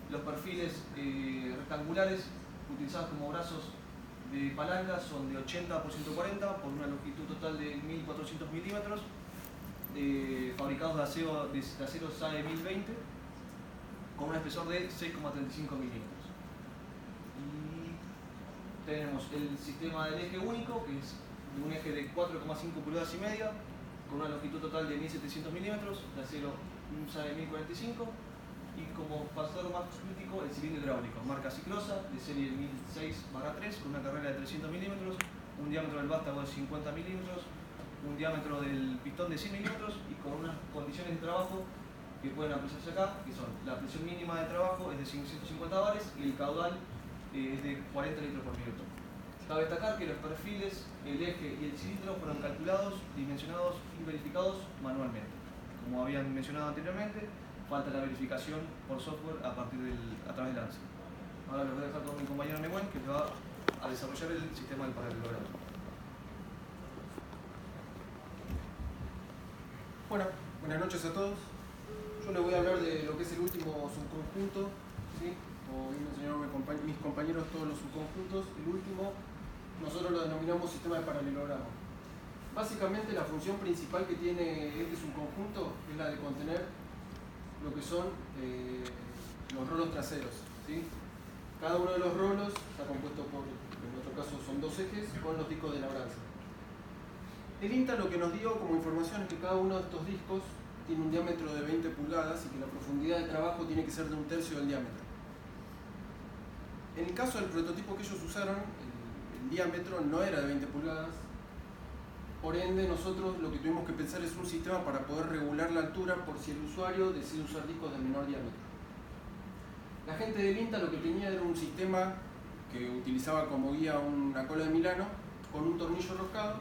los perfiles rectangulares utilizados como brazos de palanca son de 80 por 140 por una longitud total de 1400 milímetros, fabricados de acero SAE 1020 con un espesor de 6,35 milímetros. Y tenemos el sistema del eje único, que es de un eje de 4,5 pulgadas y media con una longitud total de 1700 milímetros de acero SAE 1045 y como factor más crítico el cilindro hidráulico, marca Ciclosa, de serie 1006/3 con una carrera de 300 milímetros, un diámetro del vástago de 50 milímetros, un diámetro del pistón de 100 milímetros y con unas condiciones de trabajo que pueden apreciarse acá, que son la presión mínima de trabajo es de 150 bares y el caudal es de 40 litros por minuto. Cabe destacar que los perfiles, el eje y el cilindro fueron calculados, dimensionados y verificados manualmente. Como habían mencionado anteriormente, falta la verificación por software a través del ANSI. Ahora les voy a dejar con mi compañero Nehuen, que va a desarrollar el sistema del paralelogramo. Bueno, buenas noches a todos. Yo les voy a hablar de lo que es el último subconjunto, ¿sí? Como bien mencionaron mis compañeros, todos los subconjuntos. El último nosotros lo denominamos sistema de paralelogramo. Básicamente la función principal que tiene este subconjunto es la de contener lo que son los rolos traseros, ¿sí? Cada uno de los rolos está compuesto por, en nuestro caso son 2 ejes con los discos de labranza. El INTA lo que nos dio como información es que cada uno de estos discos tiene un diámetro de 20 pulgadas y que la profundidad de trabajo tiene que ser de 1/3 del diámetro. En el caso del prototipo que ellos usaron, el diámetro no era de 20 pulgadas, por ende nosotros lo que tuvimos que pensar es un sistema para poder regular la altura por si el usuario decide usar discos de menor diámetro. La gente del INTA lo que tenía era un sistema que utilizaba como guía una cola de Milano con un tornillo roscado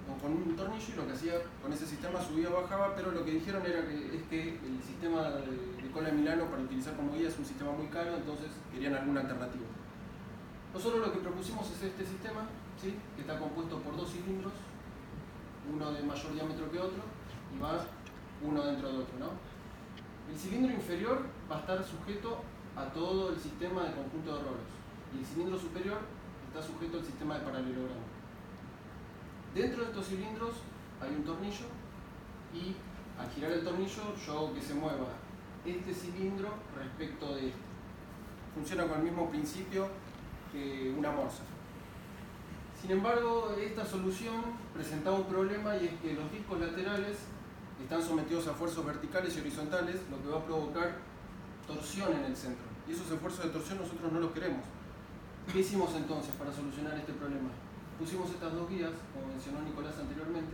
o con un tornillo, y lo que hacía con ese sistema subía o bajaba, pero lo que dijeron era que el sistema de cola de Milano para utilizar como guía es un sistema muy caro, entonces querían alguna alternativa. Nosotros lo que propusimos es este sistema, ¿sí? Que está compuesto por 2 cilindros, uno de mayor diámetro que otro, y va uno dentro de otro, ¿no? El cilindro inferior va a estar sujeto a todo el sistema de conjunto de rolos, y el cilindro superior está sujeto al sistema de paralelogramo. Dentro de estos cilindros hay un tornillo y al girar el tornillo yo hago que se mueva este cilindro respecto de este. Funciona con el mismo principio que una morsa. Sin embargo, esta solución presentaba un problema, y es que los discos laterales están sometidos a fuerzas verticales y horizontales, lo que va a provocar torsión en el centro. Y esos esfuerzos de torsión nosotros no los queremos. ¿Qué hicimos entonces para solucionar este problema? Pusimos estas 2 guías, como mencionó Nicolás anteriormente,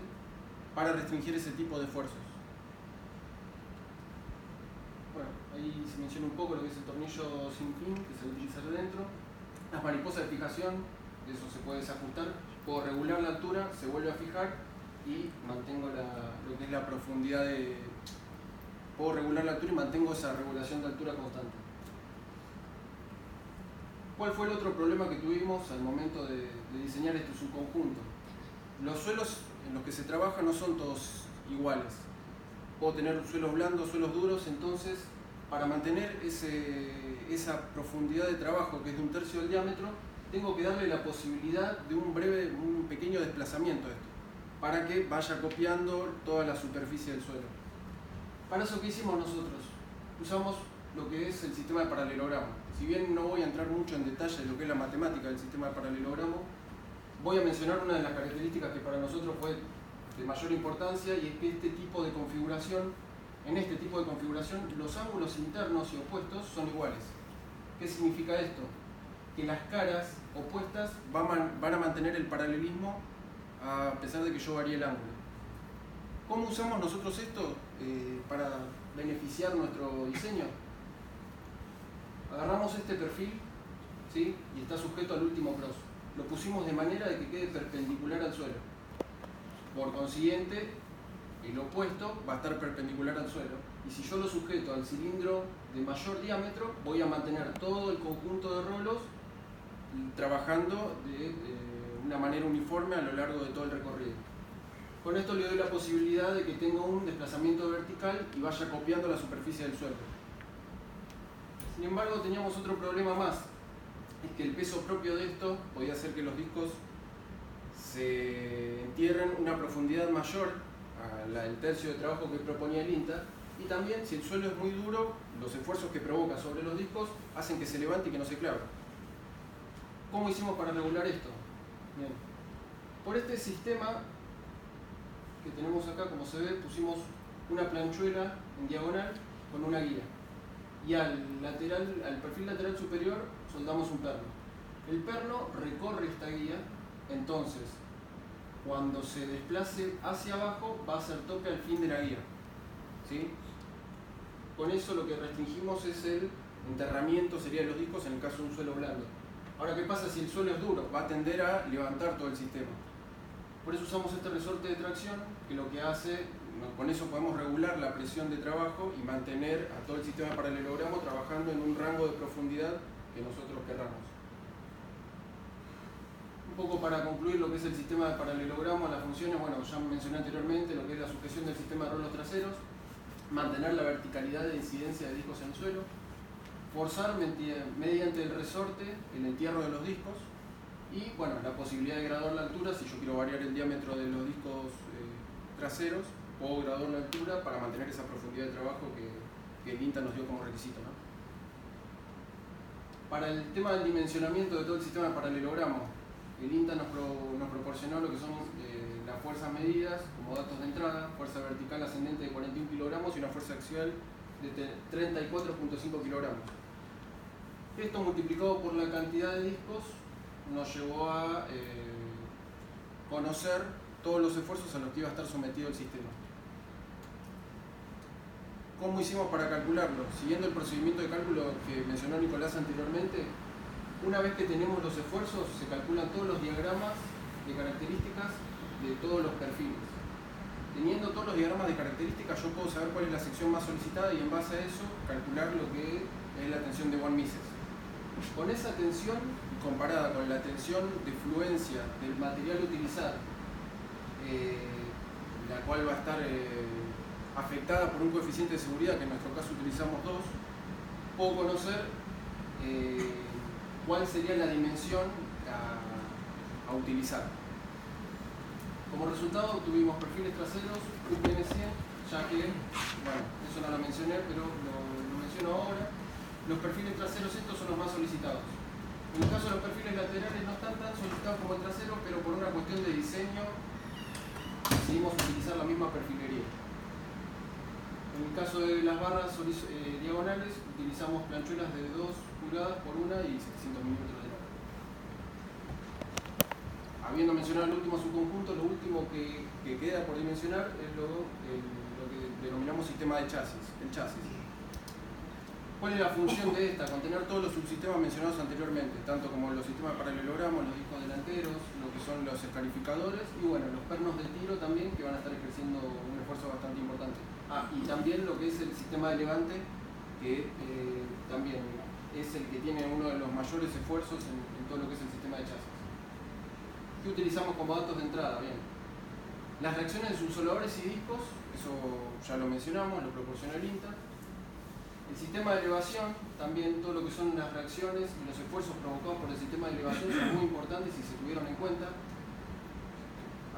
para restringir ese tipo de esfuerzos. Bueno, ahí se menciona un poco lo que es el tornillo sin fin, que se utiliza dentro. Las mariposas de fijación, eso se puede desajustar. Puedo regular la altura, se vuelve a fijar y mantengo lo que es la profundidad puedo regular la altura y mantengo esa regulación de altura constante. ¿Cuál fue el otro problema que tuvimos al momento de diseñar este subconjunto? Los suelos en los que se trabaja no son todos iguales. Puedo tener suelos blandos, suelos duros, entonces para mantener esa profundidad de trabajo que es de 1/3 del diámetro, tengo que darle la posibilidad de un pequeño desplazamiento a esto, para que vaya copiando toda la superficie del suelo. Para eso, ¿qué hicimos nosotros? Usamos lo que es el sistema de paralelogramo. Si bien no voy a entrar mucho en detalle de lo que es la matemática del sistema de paralelogramo, voy a mencionar una de las características que para nosotros fue de mayor importancia, y es que en este tipo de configuración, los ángulos internos y opuestos son iguales. ¿Qué significa esto? Que las caras opuestas van a mantener el paralelismo a pesar de que yo varíe el ángulo. ¿Cómo usamos nosotros esto para beneficiar nuestro diseño? Agarramos este perfil, ¿sí? Y está sujeto al último cross. Lo pusimos de manera de que quede perpendicular al suelo. Por consiguiente, el opuesto va a estar perpendicular al suelo. Y si yo lo sujeto al cilindro de mayor diámetro, voy a mantener todo el conjunto de rolos trabajando de una manera uniforme a lo largo de todo el recorrido. Con esto le doy la posibilidad de que tenga un desplazamiento vertical y vaya copiando la superficie del suelo. Sin embargo, teníamos otro problema más. Es que el peso propio de esto podía hacer que los discos se entierren una profundidad mayor al 1/3 de trabajo que proponía el INTA, y también, si el suelo es muy duro, los esfuerzos que provoca sobre los discos hacen que se levante y que no se clave. ¿Cómo hicimos para regular esto? Bien. Por este sistema que tenemos acá, como se ve, pusimos una planchuela en diagonal con una guía, y al perfil lateral superior soldamos un perno. El perno recorre esta guía, entonces cuando se desplace hacia abajo va a hacer tope al fin de la guía, ¿sí? Con eso lo que restringimos es el enterramiento, sería de los discos en el caso de un suelo blando. Ahora, ¿qué pasa si el suelo es duro? Va a tender a levantar todo el sistema. Por eso usamos este resorte de tracción, que lo que hace, con eso podemos regular la presión de trabajo y mantener a todo el sistema de paralelogramo trabajando en un rango de profundidad que nosotros querramos. Un poco para concluir lo que es el sistema de paralelogramo, las funciones, bueno, ya mencioné anteriormente lo que es la sujeción del sistema de rolos traseros, mantener la verticalidad de incidencia de discos en el suelo, forzar mediante el resorte el entierro de los discos, y bueno, la posibilidad de graduar la altura. Si yo quiero variar el diámetro de los discos traseros, puedo graduar la altura para mantener esa profundidad de trabajo que el INTA nos dio como requisito, ¿no? Para el tema del dimensionamiento de todo el sistema de paralelogramo, el INTA nos proporcionó lo que son las fuerzas medidas como datos de entrada: fuerza vertical ascendente de 41 kilogramos y una fuerza axial de 34.5 kilogramos. Esto multiplicado por la cantidad de discos nos llevó a conocer todos los esfuerzos a los que iba a estar sometido el sistema. ¿Cómo hicimos para calcularlo? Siguiendo el procedimiento de cálculo que mencionó Nicolás anteriormente, una vez que tenemos los esfuerzos, se calculan todos los diagramas de características de todos los perfiles. Teniendo todos los diagramas de características, yo puedo saber cuál es la sección más solicitada y en base a eso calcular lo que es la tensión de one misses. Con esa tensión, comparada con la tensión de fluencia del material utilizado, la cual va a estar afectada por un coeficiente de seguridad, que en nuestro caso utilizamos 2, puedo conocer cuál sería la dimensión a utilizar. Como resultado obtuvimos perfiles traseros UPM100, ya que, bueno, eso no lo mencioné, pero lo menciono ahora. Los perfiles traseros estos son los más solicitados. En el caso de los perfiles laterales no están tan solicitados como el trasero, pero por una cuestión de diseño decidimos utilizar la misma perfilería. En el caso de las barras diagonales utilizamos planchuelas de 2 pulgadas por una y 700 milímetros de largo. Habiendo mencionado el último subconjunto, lo último que queda por dimensionar es lo que denominamos sistema de chasis, el chasis. ¿Cuál es la función de esta? Contener todos los subsistemas mencionados anteriormente, tanto como los sistemas de paralelogramo, los discos delanteros, lo que son los escarificadores y bueno, los pernos de tiro también, que van a estar ejerciendo un esfuerzo bastante importante. Y también lo que es el sistema de levante, que también es el que tiene uno de los mayores esfuerzos en todo lo que es el sistema de chasis. ¿Qué utilizamos como datos de entrada? Bien, las reacciones de subsoladores y discos, eso ya lo mencionamos, lo proporcionó el INTA. El sistema de elevación, también todo lo que son las reacciones y los esfuerzos provocados por el sistema de elevación son muy importantes y se tuvieron en cuenta.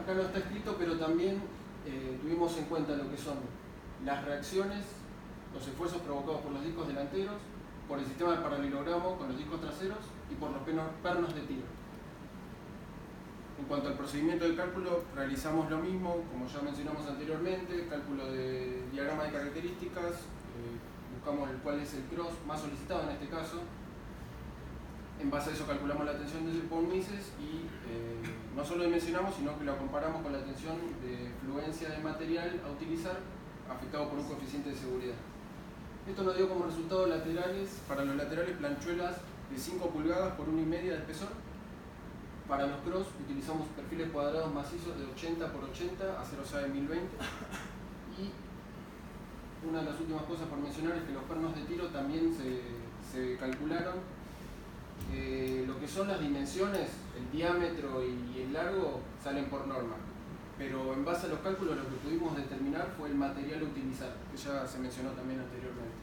Acá no está escrito, pero también tuvimos en cuenta lo que son las reacciones, los esfuerzos provocados por los discos delanteros, por el sistema de paralelogramo con los discos traseros y por los pernos de tiro. En cuanto al procedimiento de cálculo, realizamos lo mismo, como ya mencionamos anteriormente, cálculo de diagrama de características, buscamos cuál es el cross más solicitado en este caso. En base a eso calculamos la tensión de por Mises y no solo dimensionamos, sino que lo comparamos con la tensión de fluencia de material a utilizar afectado por un coeficiente de seguridad. Esto nos dio como resultado laterales, para los laterales planchuelas de 5 pulgadas por 1,5 de espesor. Para los cross utilizamos perfiles cuadrados macizos de 80 por 80 a 0,6 de 1020. Y una de las últimas cosas por mencionar es que los pernos de tiro también se calcularon. Lo que son las dimensiones, el diámetro y el largo salen por norma, pero en base a los cálculos lo que pudimos determinar fue el material a utilizar, que ya se mencionó también anteriormente.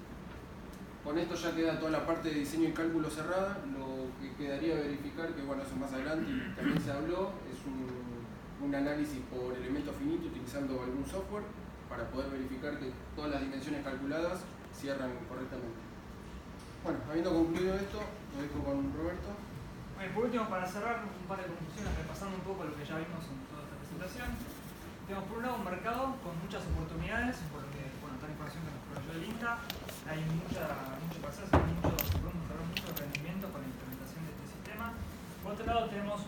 Con esto ya queda toda la parte de diseño y cálculo cerrada. Lo que quedaría verificar, que bueno, eso más adelante también se habló, es un análisis por elemento finito utilizando algún software para poder verificar que todas las dimensiones calculadas cierran correctamente. Bueno, habiendo concluido esto, lo dejo con Roberto. Bueno, por último, para cerrar un par de conclusiones, repasando un poco lo que ya vimos en toda esta presentación. Tenemos por un lado un mercado con muchas oportunidades, por lo que, bueno, toda la información que nos proveyó el INTA, hay mucho proceso, podemos mucho rendimiento con la implementación de este sistema. Por otro lado tenemos,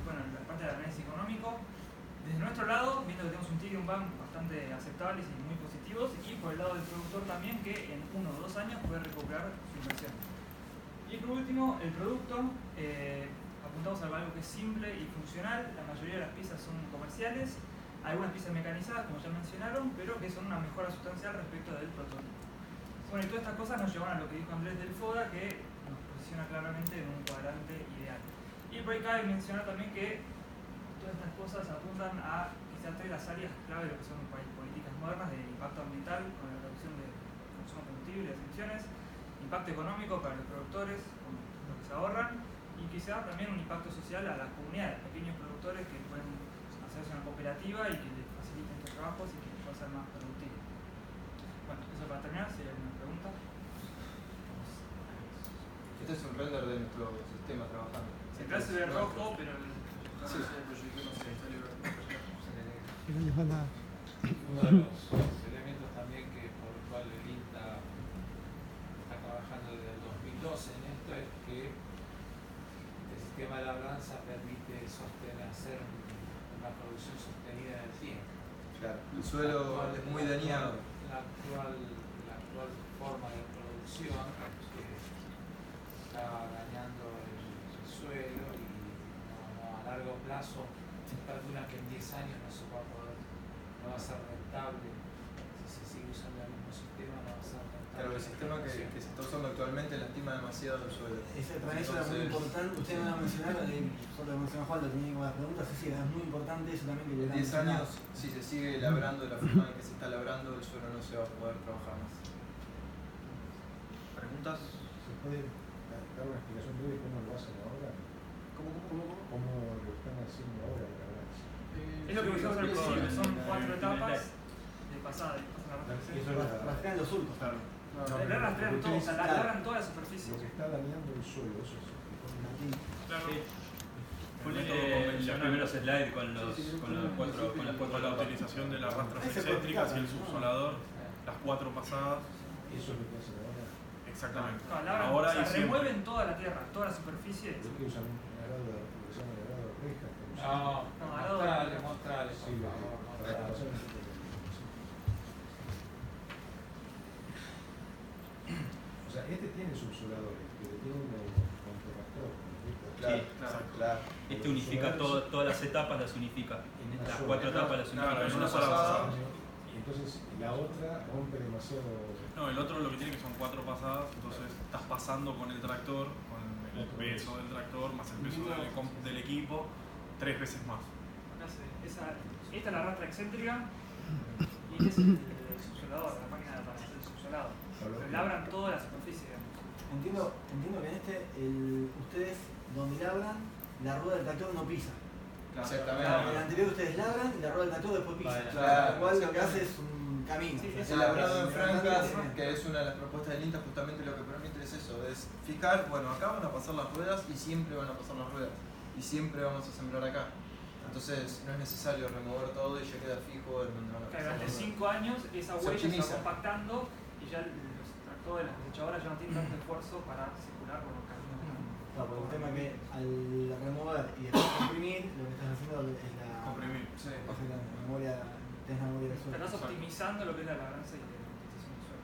bueno, la parte del análisis económico. Desde nuestro lado, viendo que tenemos un TIC y un BAM bastante aceptables y muy positivos, y por el lado del productor también, que en 1 o 2 años puede recuperar su inversión. Y por último, el producto, apuntamos a algo que es simple y funcional. La mayoría de las piezas son comerciales, algunas piezas mecanizadas, como ya mencionaron, pero que son una mejora sustancial respecto del prototipo. Bueno, y todas estas cosas nos llevan a lo que dijo Andrés del FODA, que nos posiciona claramente en un cuadrante ideal. Y por ahí cabe mencionar también que todas estas cosas apuntan a quizás 3 las áreas clave de lo que son políticas modernas de impacto ambiental con la reducción de consumo de combustible y las emisiones, impacto económico para los productores con lo que se ahorran y quizás también un impacto social a las comunidades, pequeños productores que pueden hacerse una cooperativa y que les faciliten estos trabajos y que les pueda ser más productivo. Bueno, eso para terminar, si hay alguna pregunta. Este es un render de nuestro sistema trabajando. Se trata de rojo, pero el Sí. Uno de los elementos también que por el cual el INTA está trabajando desde el 2012 en esto es que el sistema de labranza permite hacer una producción sostenida en el tiempo. Claro, el suelo es muy dañado. La actual forma de producción está dañando el suelo y a largo plazo se calcula que en 10 años no va a ser rentable. Si se sigue usando el mismo sistema, no va a ser rentable. Claro, el sistema que se está usando actualmente lastima demasiado el suelo. Para eso era muy importante. Usted me va a mencionar, solo mencionó Juan, lo tenía como las preguntas. Sí, era muy importante eso también que le En 10 años, si se sigue labrando de la forma en que se está labrando, el suelo no se va a poder trabajar más. ¿Preguntas? ¿Se puede dar una explicación breve de cómo lo hacen ahora? ¿Cómo lo están haciendo ahora la labranza? Es lo que usamos al principio, son 4 etapas de pasada. Rastrean los surcos. Claro. Le rastrean todo, o sea, labran toda la superficie. Lo que está dañando el suelo, eso es. Claro. Ponele los primeros slides con las cuatro Con la capas. utilización de las rastras excéntricas y el subsolador, las 4 pasadas. Eso es lo que hacen ahora. Exactamente. No, labran, Ahora o sea, y siempre. remueven toda la tierra, toda la superficie. ¿Por qué usan un arado de lo que se llama el arado de reja? Mostrale, Sí, por favor, para mostrale. pasar un poco de O sea, este tiene subsoladores, pero tiene uno con corrector. Claro. Este unifica todas las etapas, las unifica. Las 4 etapas las unifica Claro, en es una una sola sola pasada. pasada. Y Entonces la otra rompe demasiado. No, el otro lo que tiene que son 4 pasadas, entonces estás pasando con el tractor, con el peso del tractor, más el peso del equipo, 3 veces más. Acá esta es la rastra excéntrica y este es el succionador, la máquina para hacer el succionado. Pero labran toda la superficie, digamos. Entiendo que en ustedes donde labran, la rueda del tractor no pisa. Exactamente. En el anterior ustedes labran y la rueda del tractor después pisa. Claro, Lo cual lo que hace es un camino. Sí, El labrado en francas, que es una de las propuestas del INTA, justamente lo que permite es eso, es fijar, bueno, acá van a pasar las ruedas y siempre van a pasar las ruedas y siempre vamos a sembrar acá. Entonces no es necesario remover todo y ya queda fijo en donde van a pasar. Durante las ruedas. 5 años esa Se huella se optimiza. va compactando y ya los tractores, las cosechadoras ya no tienen tanto esfuerzo para circular por los caminos. Claro, porque el tema es que al remover y después comprimir, lo que estás haciendo es la Comprimir. Sí. o sea, la memoria, tenés la memoria del suelo. Estás optimizando lo que es la labranza y la utilización del suelo.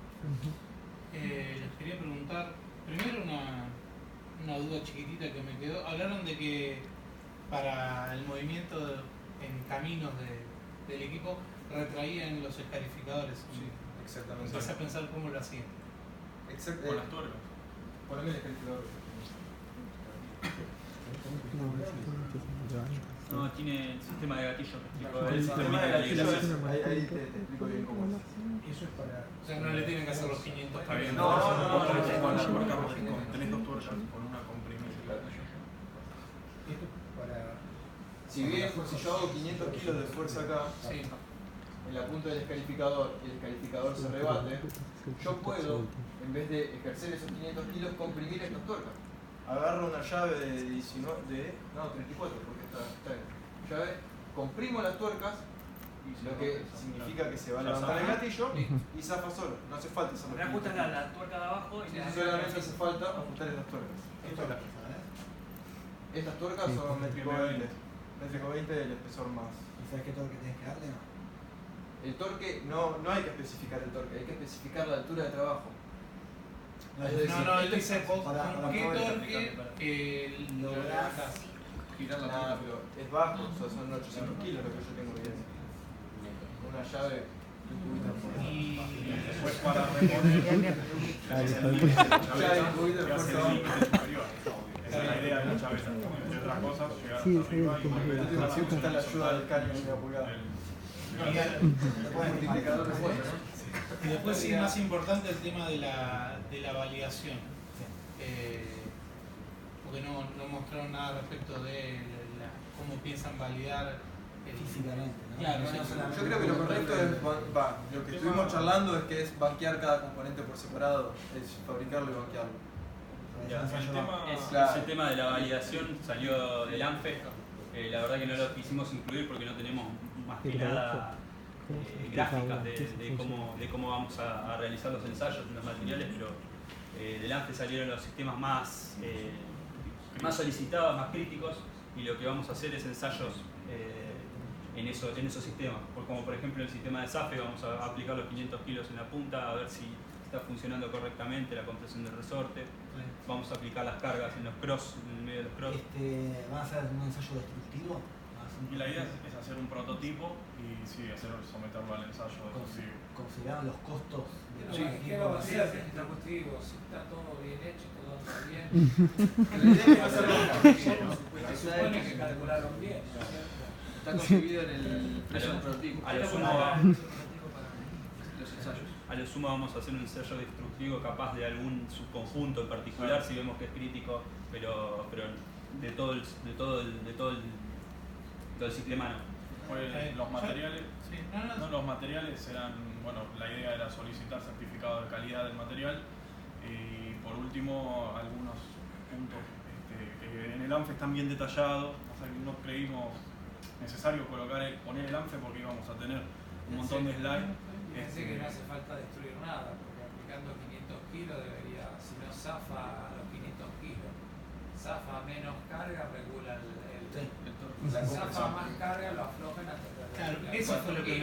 Les quería preguntar, primero una duda chiquitita que me quedó. Hablaron de que para el movimiento en caminos del equipo retraían los escarificadores. Sí, exactamente. Empecé a pensar cómo lo hacían. Con las tuercas. Poneme el escarificador. No, tiene el sistema de gatillo que explicó El él, sistema de permite gatillo calibración. ahí te explico bien cómo es. Eso es para. O sea, no le tienen que hacer los 500 Está bien, No, no, con la tuerca, tenés 2 tuercas, con una comprimís el gatillo. Esto es para. Si bien, si yo hago 500 kilos de fuerza acá, Sí. en la punta del escarificador y el escarificador se rebate, yo puedo, en vez de ejercer esos 500 kilos, comprimir estas tuercas. Agarro una llave de 34, porque está bien. Llave, comprimo las tuercas, lo que significa que se va a levantar el gatillo y zafa solo. No hace falta hacerlo. Le ajustas la tuerca de abajo y le das Solamente hace falta ajustar estas tuercas. Estas tuercas son métrico 20. Métrico 20 del espesor más. ¿Y sabes qué torque tenés que darle? No. El torque, no hay que especificar el torque, hay que especificar la altura de trabajo. Es decir, No, él dice con para qué poder torque lográs Girar la nada, tuerca. pero es bajo, o sea, son 800 kilos lo que yo tengo que decir. Una llave, un cubito de fuerza. y Después para reponer, tenés el límite de la chaveta, que hace el límite superior. Esa es la idea de la chaveta. Entre otras cosas, llegar hasta arriba y volver a Siempre está la ayuda del caño en una pulgada. Multiplicador de fuerza, ¿no? Y después sí es más importante el tema de la validación. Porque no mostraron nada respecto de cómo piensan validar físicamente, ¿no? Claro, No sí. solamente Yo creo que lo correcto es, lo que estuvimos charlando es que es banquear cada componente por separado, es fabricarlo y banquearlo. Ya, el tema Ese tema de la validación salió del ANFE. La verdad que no lo quisimos incluir porque no tenemos más que nada gráficas de cómo vamos a realizar los ensayos en los materiales, pero del ANFE salieron los sistemas más solicitados, más críticos, y lo que vamos a hacer es ensayos en esos sistemas. Como por ejemplo el sistema de SAFE, vamos a aplicar los 500 kilos en la punta, a ver si está funcionando correctamente la compresión del resorte. Vamos a aplicar las cargas en los cross, en el medio de los cross. ¿Van a hacer un ensayo destructivo? Y la idea es hacer un prototipo y sí, someterlo al ensayo destructivo. ¿Consideraron los costos de Sí, los ¿qué equipos? va a Sí, hacer? sí. Si está todo bien hecho, todo está bien. La idea es hacerlo Se supone que calcularon bien, ¿no es cierto? está concebido en el precio del prototipo. A lo Esto sumo, para Los ensayos. a lo sumo vamos a hacer un ensayo destructivo capaz de algún subconjunto en particular si vemos que es crítico, pero de todo el sistema no. Pues los materiales, Sí, los materiales eran, bueno, la idea era solicitar certificado de calidad del material y por último algunos puntos que en el ANFE están bien detallados, o sea que no creímos necesario poner el ANFE porque íbamos a tener un montón de slides. Pensé que no hace falta destruir nada, porque aplicando 500 kilos debería, si no zafa a los 500 kilos, zafa menos carga, regula La si zafa compresión. más carga, lo aflojan hasta Claro, eso fue lo que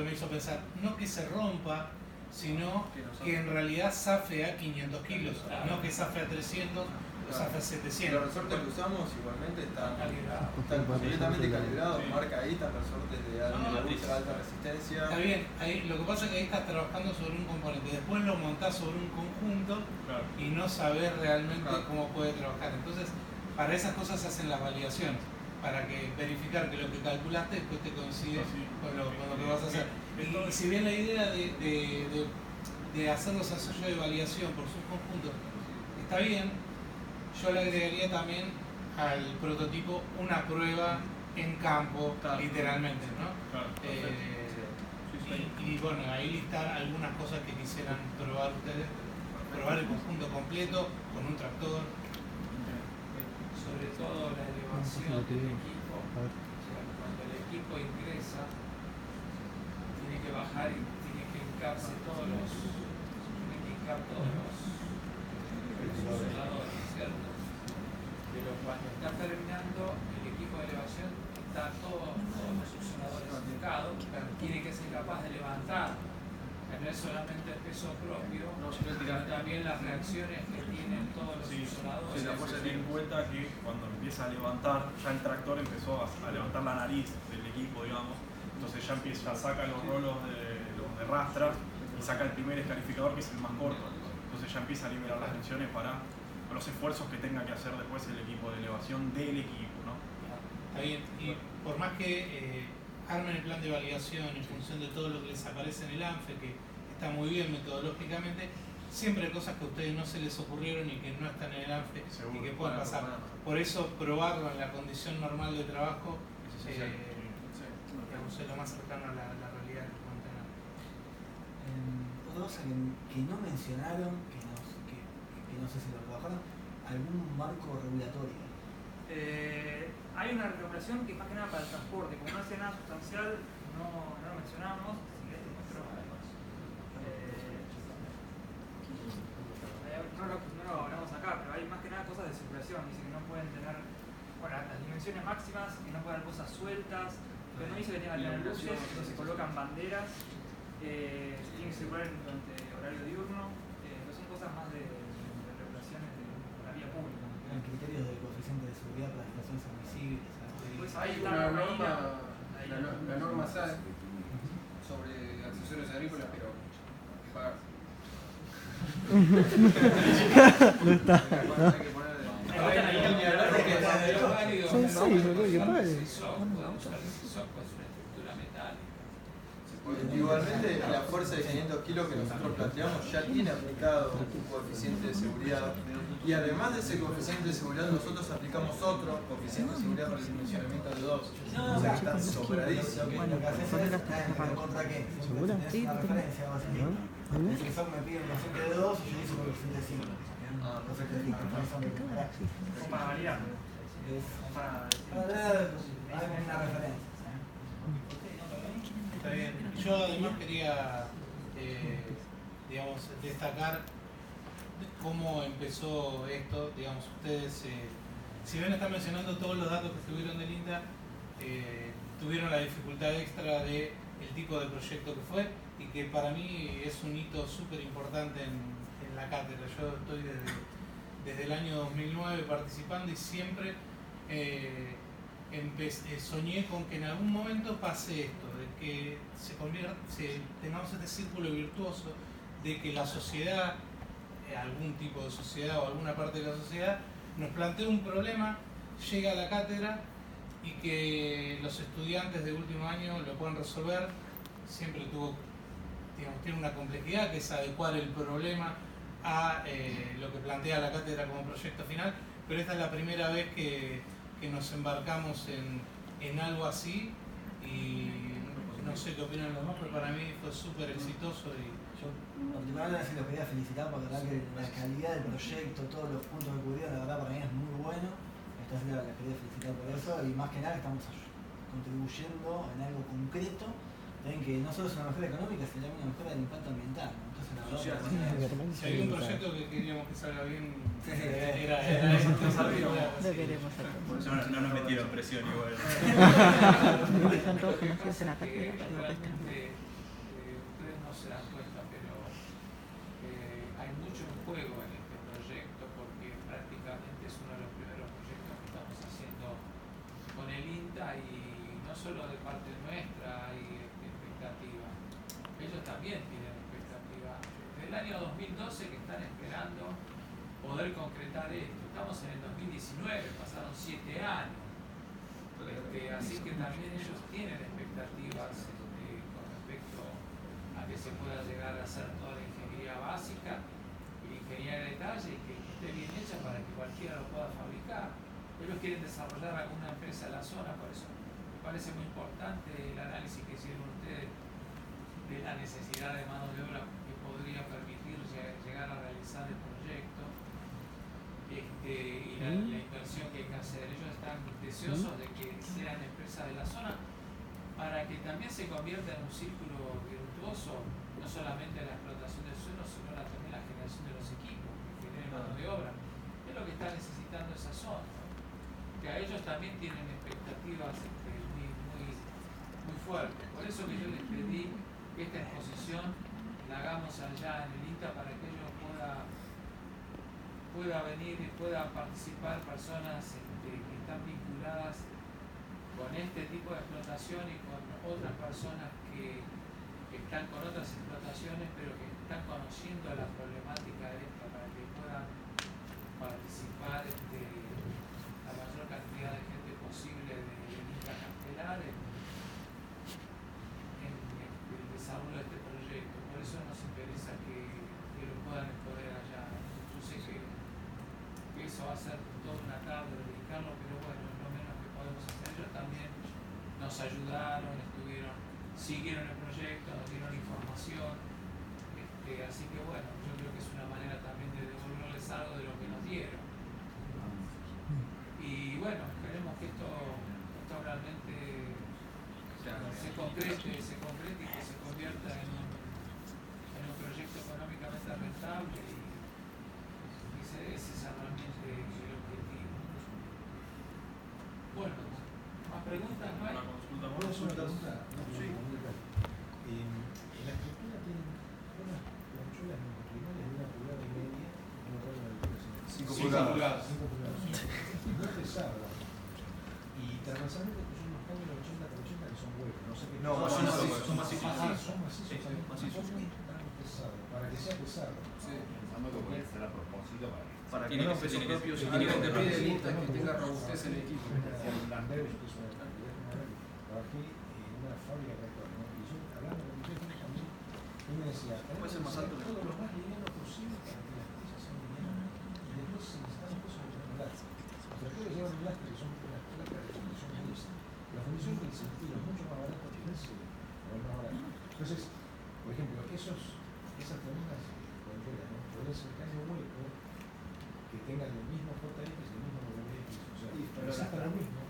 me hizo pensar. No que se rompa, sino que en realidad zafe a 500 kilos, no que zafe a 300, sea, hasta 700. Los resortes que usamos igualmente están Calibrado. completamente calibrados, Sí. marca ahí, están resortes de ultra alta resistencia. Está bien, ahí, lo que pasa es que ahí estás trabajando sobre un componente, después lo montás sobre un conjunto Claro. y no sabés realmente Claro. cómo puede trabajar. Entonces, para esas cosas se hacen las validaciones, para que verificar que lo que calculaste después te coincide con lo que vas a hacer. Y si bien la idea de hacer los ensayos de validación por subconjuntos está bien, yo le agregaría también al prototipo una prueba en campo, Claro. literalmente, ¿no? Claro, Y bueno, ahí listar algunas cosas que quisieran probar ustedes, probar el conjunto completo con un tractor. Sobre todo la elevación del equipo. O sea, cuando el equipo ingresa, tiene que bajar y tiene que hincar todos los soldadores, ¿cierto? Pero cuando está terminando el equipo de elevación, está todos los succionadores hincados, tiene que ser capaz de levantar. No es solamente el peso propio, sino también las reacciones que tienen todos los succionadores. La fuerza tiene en cuenta que cuando empieza a levantar, ya el tractor empezó a levantar la nariz del equipo, digamos, entonces ya saca los rolos de rastra y saca el primer escarificador, que es el más corto. Entonces ya empieza a liberar las tensiones para los esfuerzos que tenga que hacer después el equipo de elevación del equipo, ¿no? Está bien, y por más que armen el plan de validación en función de todo lo que les aparece en el ANFE, que está muy bien metodológicamente, siempre hay cosas que a ustedes no se les ocurrieron y que no están en el ANFE y que pueden pasar. Por eso probarlo en la condición normal de trabajo digamos, es lo más cercano a la realidad que pueden tener. Otra cosa que no mencionaron, que no sé si lo trabajaron, algún marco regulatorio. Hay una regulación que es más que nada para el transporte, como no hace nada sustancial, no lo mencionamos. Si querés te muestro. No lo hablamos acá, pero hay más que nada cosas de circulación. Dice que no pueden tener, bueno, las dimensiones máximas, que no pueden haber cosas sueltas, pero no dice que tengan que tener luces, que se colocan banderas, se tiene que circular durante horario diurno, pero son cosas más de regulaciones de la vía pública. Hay criterios de coeficiente de seguridad para estaciones admisibles. Pues Hay ahí está una la norma, medida. la norma SAE sobre accesorios agrícolas, pero hay que pagar. No está. Son seis, boludo, que pague. Igualmente, la fuerza de 500 kilos que nosotros planteamos ya tiene aplicado un coeficiente de seguridad. Y además de ese coeficiente de seguridad, nosotros aplicamos otro coeficiente de seguridad para el dimensionamiento de 2. O sea que están sobradísimos. Lo que haces es contra qué. ¿Segura? Tenés una referencia básicamente. El profesor me pide un coeficiente de 2 y yo hice un coeficiente de 5. Entonces te digo, O para variar. para ver, hay una referencia. Está bien. Yo además quería digamos, destacar cómo empezó esto. Digamos, ustedes, si bien están mencionando todos los datos que estuvieron del INTA, tuvieron la dificultad extra de el tipo de proyecto que fue y que para mí es un hito súper importante en la cátedra. Yo estoy desde el año 2009 participando y siempre soñé con que en algún momento pase esto, de que tengamos este círculo virtuoso de que la sociedad, algún tipo de sociedad o alguna parte de la sociedad, nos plantea un problema, llega a la cátedra y que los estudiantes de último año lo puedan resolver. Siempre tiene una complejidad que es adecuar el problema a lo que plantea la cátedra como proyecto final, pero esta es la primera vez que nos embarcamos en algo así y no sé qué opinan los demás, pero para mí fue súper exitoso. Yo particularmente los quería felicitar porque la verdad que la calidad del proyecto, todos los puntos que cubrieron, la verdad para mí es muy bueno. Esta sí la quería felicitar por eso y más que nada estamos contribuyendo en algo concreto, también que no solo es una mejora económica, sino también una mejora del impacto ambiental, ¿no? Entonces la verdad Si hay un proyecto que queríamos que salga bien, era Lo queremos hacer. No nos metieron presión igual. Son todos conocidos en la cátedra, pero Ustedes no se dan cuenta, pero hay mucho en juego en este proyecto porque prácticamente y no solo de parte nuestra hay expectativa, ellos también tienen expectativa. Desde el año 2012 que están esperando poder concretar esto. Estamos en el 2019, pasaron 7 años. Así que también ellos tienen expectativas con respecto a que se pueda llegar a hacer toda la ingeniería básica y la ingeniería de detalle y que esté bien hecha para que cualquiera lo pueda fabricar. Ellos quieren desarrollar alguna empresa en la zona, por eso me parece muy importante el análisis que hicieron ustedes de la necesidad de mano de obra que podría permitir llegar a realizar el proyecto y la inversión que hay que hacer. Ellos están deseosos de que sean empresas de la zona para que también se convierta en un círculo virtuoso, no solamente la explotación del suelo, sino también la generación de los equipos que generen mano de obra. Es lo que está necesitando esa zona, ¿no? Que a ellos también tienen expectativas muy fuertes. Por eso que yo les pedí que esta exposición la hagamos allá en el INTA para que ellos pueda venir y puedan participar personas que están vinculadas con este tipo de explotación y con otras personas que están con otras explotaciones pero que están conociendo la problemática de esta para que puedan participar la mayor cantidad de gente posible de INTA Castelar en el desarrollo de este proyecto. Por eso nos interesa que lo puedan exponer allá. Yo sé que eso va a ser toda una tarde dedicarlo, pero bueno, es lo menos que podemos hacer. Ellos también nos ayudaron, siguieron el proyecto, nos dieron información, así que bueno, yo creo que es una manera también de devolverles algo de lo que nos dieron. Y bueno, esperemos que esto realmente se concrete y que se convierta en un proyecto económicamente rentable y ese es realmente el objetivo. Bueno, ¿más preguntas? ¿No hay? ¿Puedo hacer una pregunta? Sí. En la estructura tienen unas conchuelas longitudinales de 1,5 pulgadas, no me acuerdo del precio. 5 pulgadas. 5 pulgadas. No es pesado. Y transversalmente son unos caños de 80 por 80 que son huecos. No sé qué. No, son macizos. Son macizos. Macizos. Tan pesados. Para que sea pesado. Sí. Pensando que puede ser a propósito para que tenga peso propio, se tiene que tener que tenga robustez en el equipo. Trabajé en una fábrica de tractores, ¿no? Y yo, hablando con mi jefe también, él me decía, puede ser más alto todo lo más liviano posible para que las piezas sean livianas. Y después se necesitan cosas que tienen lastre. Los tractores llevan un lastre que son unas placas de fundición lisa. La fundición del sentido es mucho más barata que ese, o es más barata. Entonces, por ejemplo, esas tremendas fronteras, ¿no? Pueden ser caño hueco que tengan el mismo JX y el mismo WX. O sea, pero es para lo mismo.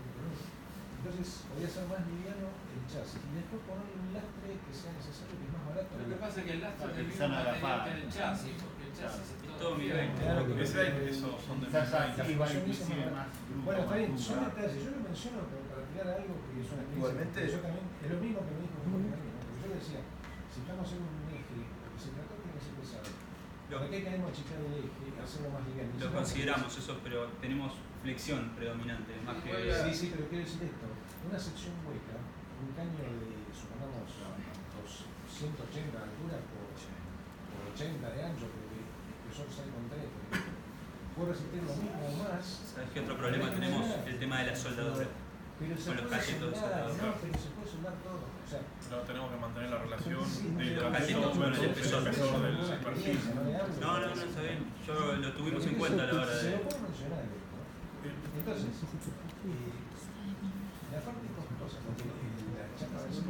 Entonces podría ser más liviano el chasis y después ponerle un lastre que sea necesario, que es más barato. Lo que pasa es que el lastre es del mismo material que el chasis, porque el chasis es todo diferente. Claro, Esos son de bueno, está bien, son detalles. Yo lo menciono para tirar algo que es una experiencia. Igualmente, yo también, es lo mismo que me dijo mi compañero, porque yo le decía, si estamos haciendo un eje, lo que se trató tiene que ser pesado. ¿Por qué queremos achicar el eje y hacerlo más liviano? Lo consideramos eso, pero tenemos flexión predominante, más que... Sí, pero quiero decir esto. Una sección hueca, un caño de, supongamos, 180 de altura por 80 de ancho, porque son 6,3, puede resistir lo mismo o más. ¿Sabes qué otro problema tenemos? El tema de la soldadura. Pero se con los puede cachetos de soldar, soldadura. no, pero se puede soldar todo. O sea, No, tenemos que mantener la relación Sí, del los cacheto cachetos, versus el el peso. peso del perfil. No, está bien. Yo lo tuvimos en cuenta a la hora Se de... lo puedo mencionar esto. Entonces, la parte costosa, porque la chapa de eso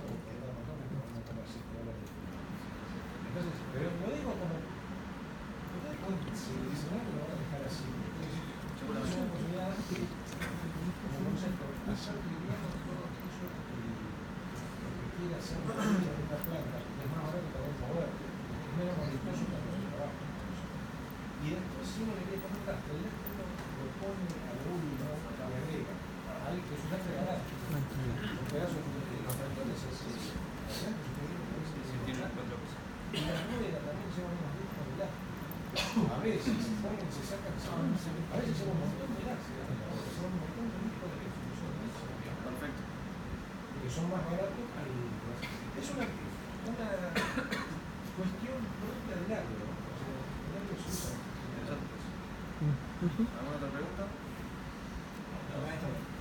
entonces, pero lo digo como ustedes pueden diseñar que lo van a dejar así. Es una oportunidad como concepto hacer liviano todo aquello que quiere hacer una planta, que es más barato para el mover, es menos majestuoso para el trabajo. Y después si uno le quiere poner lastre, el lastre lo pone al último, le agrega, al que es un lastre barato. Un pedazo de los tractores es y las ruedas también llevan unos discos de lastre. A veces se ponen, se sacan, a veces llevan un montón de lastre, llevan un montón de discos de función. Perfecto. son más baratos al... Es una cuestión propia del agro, ¿no? O sea, el agro se usa. ¿Alguna otra pregunta? No, está bien.